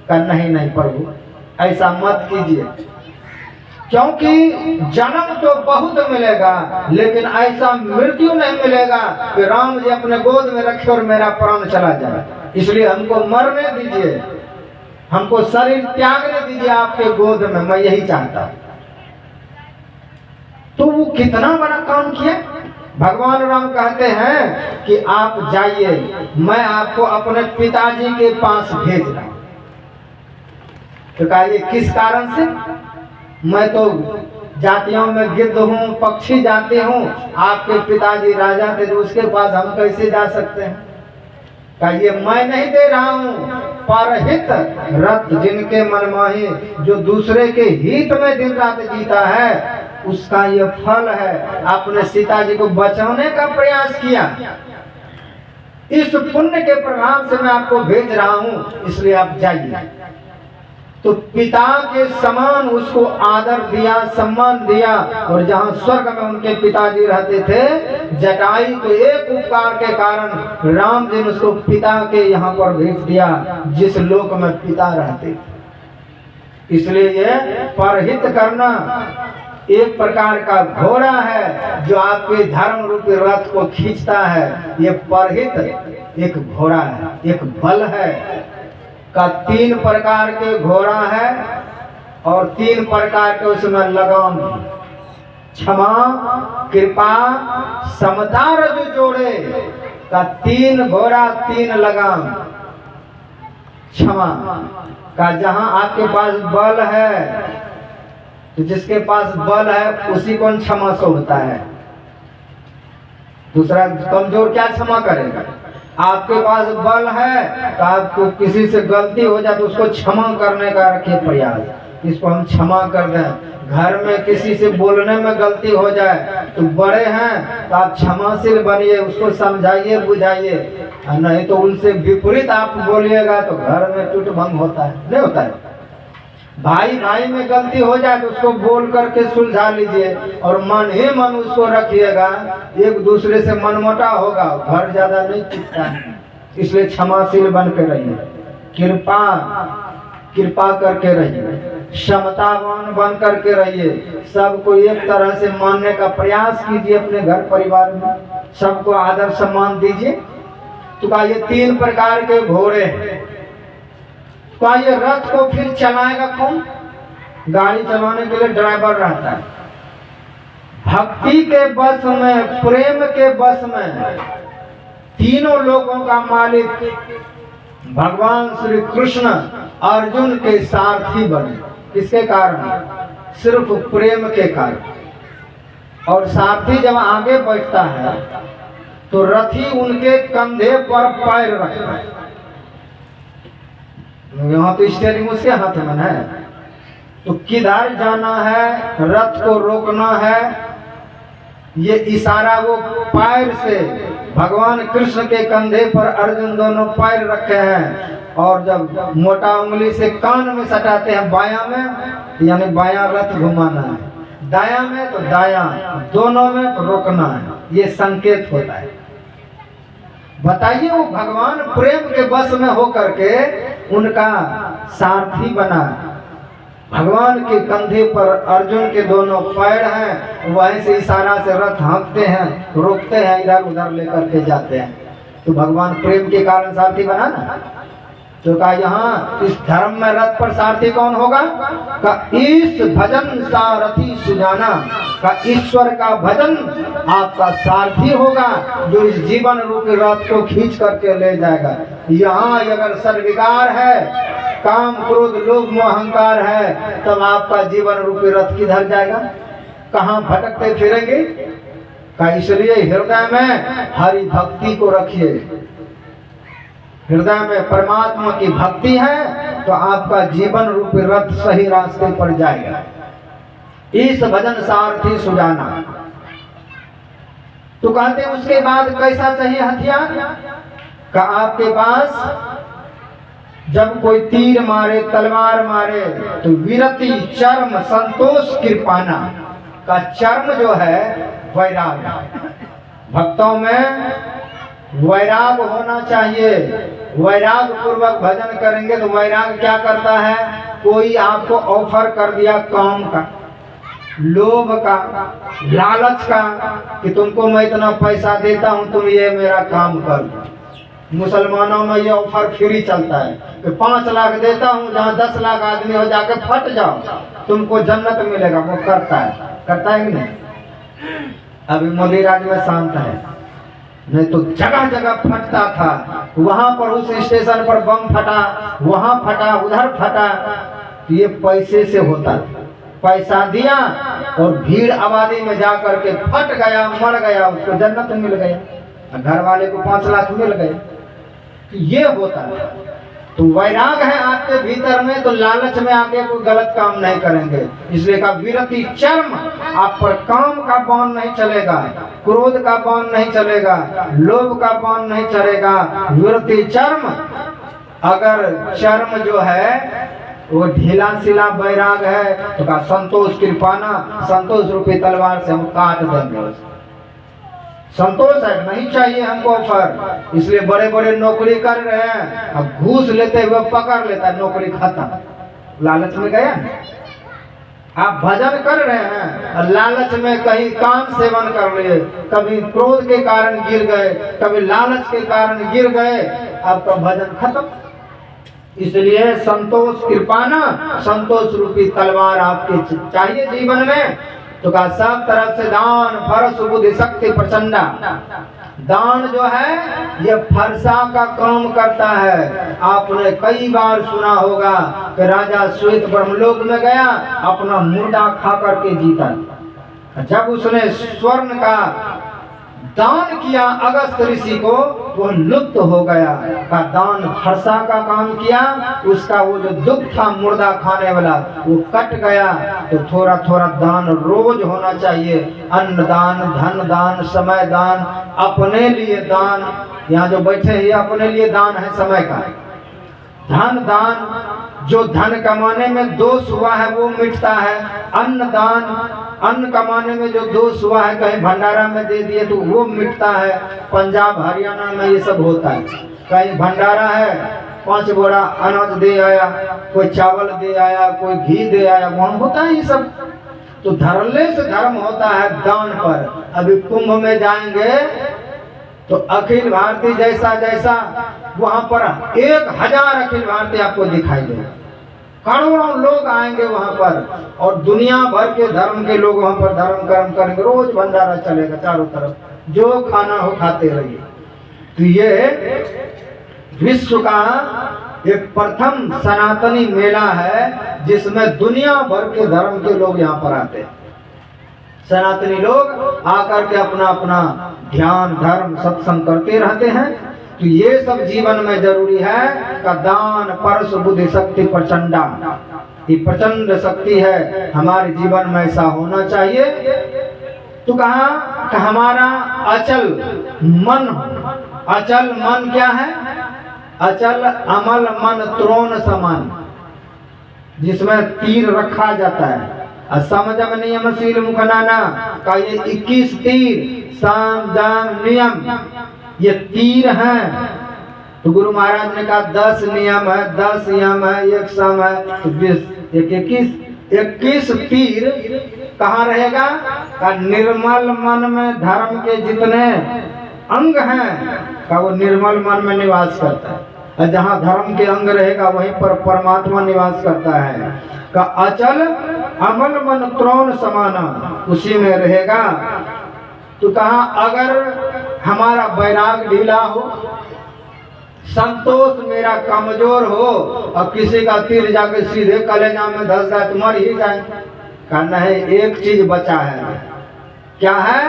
A: कहा नहीं प्रभु, ऐसा मत कीजिए, क्योंकि जन्म तो बहुत मिलेगा लेकिन ऐसा मृत्यु नहीं मिलेगा कि राम जी अपने गोद में रखे और मेरा प्राण चला जाए। इसलिए हमको मरने दीजिए, हमको शरीर त्यागने दीजिए आपके गोद में, मैं यही चाहता हूं। तो वो कितना बड़ा काम किया। भगवान राम कहते हैं कि आप जाइए, मैं आपको अपने पिताजी के पास भेज रहा हूं। तो कहा ये किस कारण से? मैं तो जातियों में गिद्ध हूँ, पक्षी जाति हूँ, आपके पिताजी राजा थे तो उसके पास हम कैसे जा सकते हैं? का ये मैं नहीं दे रहा हूँ, परहित रथ जिनके मनमाही, जो दूसरे के हित में दिन रात जीता है, उसका ये फल है। आपने सीता जी को बचाने का प्रयास किया, इस पुण्य के प्रभाव से मैं आपको भेज रहा हूँ, इसलिए आप जाइए। तो पिता के समान उसको आदर दिया, सम्मान दिया। और जहाँ स्वर्ग में उनके पिताजी रहते थे जटायु, तो एक उपकार के कारण राम जी ने उसको पिता के यहाँ पर भेज दिया, जिस लोक में पिता रहते थे। इसलिए ये परहित करना एक प्रकार का घोड़ा है जो आपके धर्म रूपी रथ को खींचता है। ये परहित एक घोड़ा है, एक बल है का 3 प्रकार के घोड़ा है और 3 प्रकार के उसमें लगाम, क्षमा, कृपा, समता रजु जोड़े का 3 घोड़ा 3 लगाम। क्षमा का जहां आपके पास बल है, तो जिसके पास बल है उसी को क्षमा शोभता है। दूसरा कमजोर क्या क्षमा करेगा? आपके पास बल है तो आपको किसी से गलती हो जाए तो उसको क्षमा करने का रखिए प्रयास, इसको हम क्षमा कर दें। घर में किसी से बोलने में गलती हो जाए तो बड़े हैं तो आप क्षमाशील बनिए, उसको समझाइए, बुझाइए। नहीं तो उनसे विपरीत आप बोलिएगा तो घर में टूट भंग होता है, नहीं होता है। भाई भाई में गलती हो जाए तो उसको बोल करके सुलझा लीजिए और मन ही मन उसको रखिएगा, एक दूसरे से मनमुटा होगा, घर ज्यादा नहीं टिकता है। इसलिए क्षमाशील बन के रहिए, कृपा करके रहिए, क्षमतावान बन करके रहिए, सबको एक तरह से मानने का प्रयास कीजिए। अपने घर परिवार में सबको आदर सम्मान दीजिए। तो का ये 3 प्रकार के घोड़े हैं। तो ये रथ को फिर चलाएगा कौन? गाड़ी चलाने के लिए ड्राइवर रहता है। भक्ति के बस में, प्रेम के बस में तीनों लोगों का मालिक भगवान श्री कृष्ण अर्जुन के सारथी बने। किसके कारण? सिर्फ प्रेम के कारण। और सारथी जब आगे बैठता है तो रथी उनके कंधे पर पैर रखता है। यहाँ तो स्टीयरिंग उसके हाथ में है, तो किधर जाना है, रथ को रोकना है, ये इशारा वो पैर से भगवान कृष्ण के कंधे पर अर्जुन दोनों पैर रखे हैं। और जब मोटा उंगली से कान में सटाते हैं बायां में, यानी बायां रथ घुमाना है, दायां में तो दायां, दोनों में तो रोकना है, ये संकेत होता है। बताइए, वो भगवान प्रेम के बस में होकर के उनका सारथी बना। भगवान के कंधे पर अर्जुन के दोनों पैर हैं, वहीं से इशारा से रथ हाँकते हैं, रोकते हैं, इधर उधर लेकर के जाते हैं। तो भगवान प्रेम के कारण सारथी बना ना। तो कहा यहाँ इस धर्म में रथ पर सारथी कौन होगा? का इस भजन सारथी सुजाना, का ईश्वर का भजन आपका सारथी होगा, जो इस जीवन रूपी रथ को खींच करके ले जाएगा। यहाँ अगर सर्विकार है, काम क्रोध लोभ मोह अहंकार है, तब आपका जीवन रूपी रथ किधर जाएगा? कहाँ भटकते फिरेंगे? का इसलिए हृदय में हरि भक्ति को रखिए। हृदय में परमात्मा की भक्ति है तो आपका जीवन रूपी रथ सही रास्ते पर जाएगा। इस भजन सारथी सुजाना। तो कहते हैं उसके बाद कैसा चाहिए हथियार? का आपके पास जब कोई तीर मारे, तलवार मारे, तो वीरति चर्म संतोष कृपाना। का चर्म जो है वैराग, भक्तों में वैराग होना चाहिए। वैराग पूर्वक भजन करेंगे तो वैराग क्या करता है? कोई आपको ऑफर कर दिया काम का, लोभ का, लालच का, कि तुमको मैं इतना पैसा देता हूं, तुम ये मेरा काम कर दो। मुसलमानों में ये ऑफर फ्री चलता है कि 5 लाख देता हूं, जहां 10 लाख आदमी हो जाके फट जाओ, तुमको जन्नत मिलेगा। वो करता है कि नहीं? अभी मोदी राज में शांत है, नहीं तो जगह जगह फटता था। वहां पर उस स्टेशन पर बम फटा, वहां फटा, उधर फटा। तो ये पैसे से होता, पैसा दिया और भीड़ आबादी में जा करके फट गया, मर गया, उसको जन्नत मिल गया, घर वाले को 5 लाख मिल गए। तो ये होता है। तो वैराग है आपके भीतर में, तो लालच में आके कोई गलत काम नहीं करेंगे। इसलिए का विरति चर्म, आप पर काम का बाण नहीं चलेगा, क्रोध का बाण नहीं चलेगा, लोभ का बाण नहीं चलेगा। विरति चर्म, अगर चर्म जो है वो ढीला सिला वैराग है तो का संतोष कृपाना, संतोष रूपी तलवार से हम काट देंगे। संतोष है, नहीं चाहिए हमको ऑफर। इसलिए बड़े बड़े नौकरी कर रहे हैं, अब घूस लेते हुए पकड़ लेता है, नौकरी खत्म, लालच में गया। आप भजन कर रहे हैं और लालच में कहीं काम सेवन कर लिए, कभी क्रोध के कारण गिर गए, कभी लालच के कारण गिर गए, आपका भजन खत्म। इसलिए संतोष कृपाना, संतोष रूपी तलवार आपके चाहिए जीवन में। तो का सब तरफ से दान, फरस, बुद्धि, शक्ति, प्रचंडा। दान जो है ये फरसा का काम करता है। आपने कई बार सुना होगा कि राजा श्वेत ब्रह्मलोक में गया, अपना मुर्दा खा करके जीता। जब उसने स्वर्ण का दान किया अगस्त ऋषि को, वो लुप्त हो गया। का दान फरसा का काम किया, उसका वो जो दुख था मुर्दा खाने वाला वो कट गया। तो थोड़ा थोड़ा दान रोज होना चाहिए। अन्न दान, धन दान, समय दान, अपने लिए दान। यहाँ जो बैठे हैं अपने लिए दान है समय का। धन दान, जो धन कमाने में दोष हुआ है वो मिटता है। अन्न दान, अन्न कमाने में जो दोष हुआ है कहीं भंडारा में दे दिए तो वो मिटता है। पंजाब हरियाणा में ये सब होता है। कहीं भंडारा है, 5 बोरा अनाज दे आया, कोई चावल दे आया, कोई घी दे आया, वहाँ होता है ये सब। तो धरले से धर्म होता है दान पर। अभी कुंभ में जाएंगे तो अखिल भारतीय जैसा जैसा वहां पर 1000 अखिल भारतीय आपको दिखाई दे। करोड़ों लोग आएंगे वहां पर और दुनिया भर के धर्म के लोग वहां पर धर्म कर्म करेंगे। रोज भंडारा चलेगा चारों तरफ, जो खाना हो खाते रहिए। तो ये विश्व का एक प्रथम सनातनी मेला है जिसमें दुनिया भर के धर्म के लोग यहाँ पर आते हैं। सनातनी लोग आकर के अपना अपना ध्यान, धर्म, सत्संग करते रहते हैं। तो ये सब जीवन में जरूरी है का दान, परस, बुद्धि, शक्ति, प्रचंडा। ये प्रचंड शक्ति है, हमारे जीवन में ऐसा होना चाहिए। तो कहा कि हमारा अचल मन, अचल मन क्या है? अचल अमल मन त्रोण समान, जिसमें तीर रखा जाता है। समझम नियमशील मुखनाना का ये 21 तीर, साम दाम नियम, ये तीर हैं। तो गुरु महाराज ने कहा 10 नियम है, 10 यम है, 1 सम है, तो 21 तीर कहाँ रहेगा? का निर्मल मन में धर्म के जितने अंग हैं का वो निर्मल मन में निवास करता है। और जहाँ धर्म के अंग रहेगा वहीं पर परमात्मा निवास करता है। का अचल अमल मन त्रोण समाना, उसी में रहेगा। तो कहा अगर हमारा वैराग ढीला हो, संतोष मेरा कमजोर हो और किसी का तीर जाके सीधे कलेजा में धस जाए तो मर ही जाए। कहना है एक चीज बचा है, क्या है?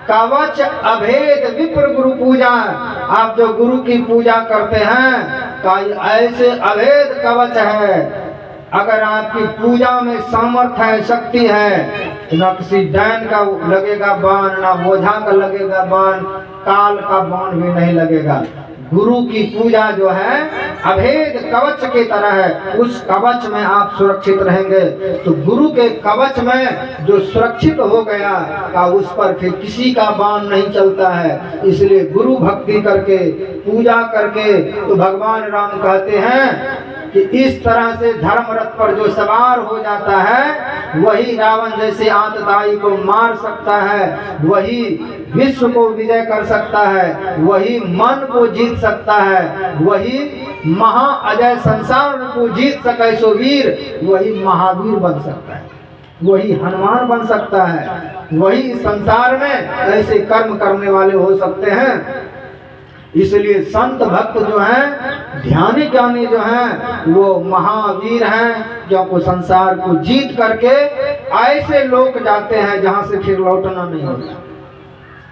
A: कवच अभेद विप्र गुरु पूजा। आप जो गुरु की पूजा करते हैं का ऐसे अभेद कवच है। अगर आपकी पूजा में सामर्थ्य है, शक्ति है, न किसी डैन का लगेगा बाण, न बोझा का लगेगा बाण, काल का बाण भी नहीं लगेगा। गुरु की पूजा जो है अभेद कवच की तरह है, उस कवच में आप सुरक्षित रहेंगे। तो गुरु के कवच में जो सुरक्षित हो गया का उस पर फिर किसी का बाण नहीं चलता है। इसलिए गुरु भक्ति करके, पूजा करके, तो भगवान राम कहते हैं कि इस तरह से धर्म रथ पर जो सवार हो जाता है वही रावण जैसे आतताई को मार सकता है, वही विश्व को विजय कर सकता है, वही मन को जीत सकता है, वही महा अजय संसार को जीत सके सो वीर, वही महावीर बन सकता है, वही हनुमान बन सकता है, वही संसार में ऐसे कर्म करने वाले हो सकते हैं। इसलिए संत भक्त जो हैं, ध्यानी ज्ञानी जो हैं, वो महावीर हैं जो आपको संसार को जीत करके ऐसे लोग जाते हैं जहां से फिर लौटना नहीं होता।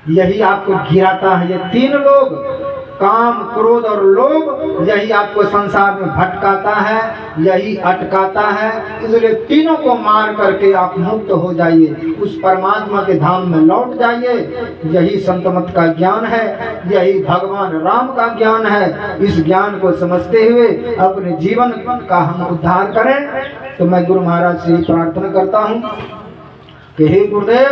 A: यही आपको गिराता है। ये तीन लोग, काम, क्रोध और लोभ, यही आपको संसार में भटकाता है, यही अटकाता है। इसलिए तीनों को मार करके आप मुक्त हो जाइए, उस परमात्मा के धाम में लौट जाइए। यही संत मत का ज्ञान है, यही भगवान राम का ज्ञान है। इस ज्ञान को समझते हुए अपने जीवन का हम उद्धार करें। तो मैं गुरु महाराज से प्रार्थना करता हूँ कि हे गुरुदेव,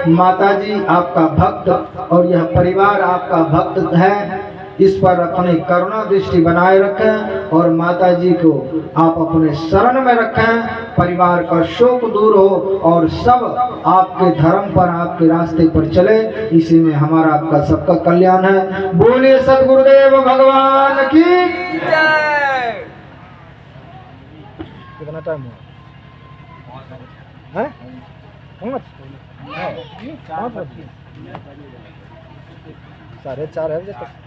A: माता जी आपका भक्त और यह परिवार आपका भक्त है, इस पर अपनी करुणा दृष्टि बनाए रखें और माता जी को आप अपने शरण में रखें। परिवार का शोक दूर हो और सब आपके धर्म पर, आपके रास्ते पर चले। इसी में हमारा आपका सबका कल्याण है। बोलिए सद्गुरुदेव भगवान की
B: जय।
C: कितना टाइम हुआ है? 4:30 है।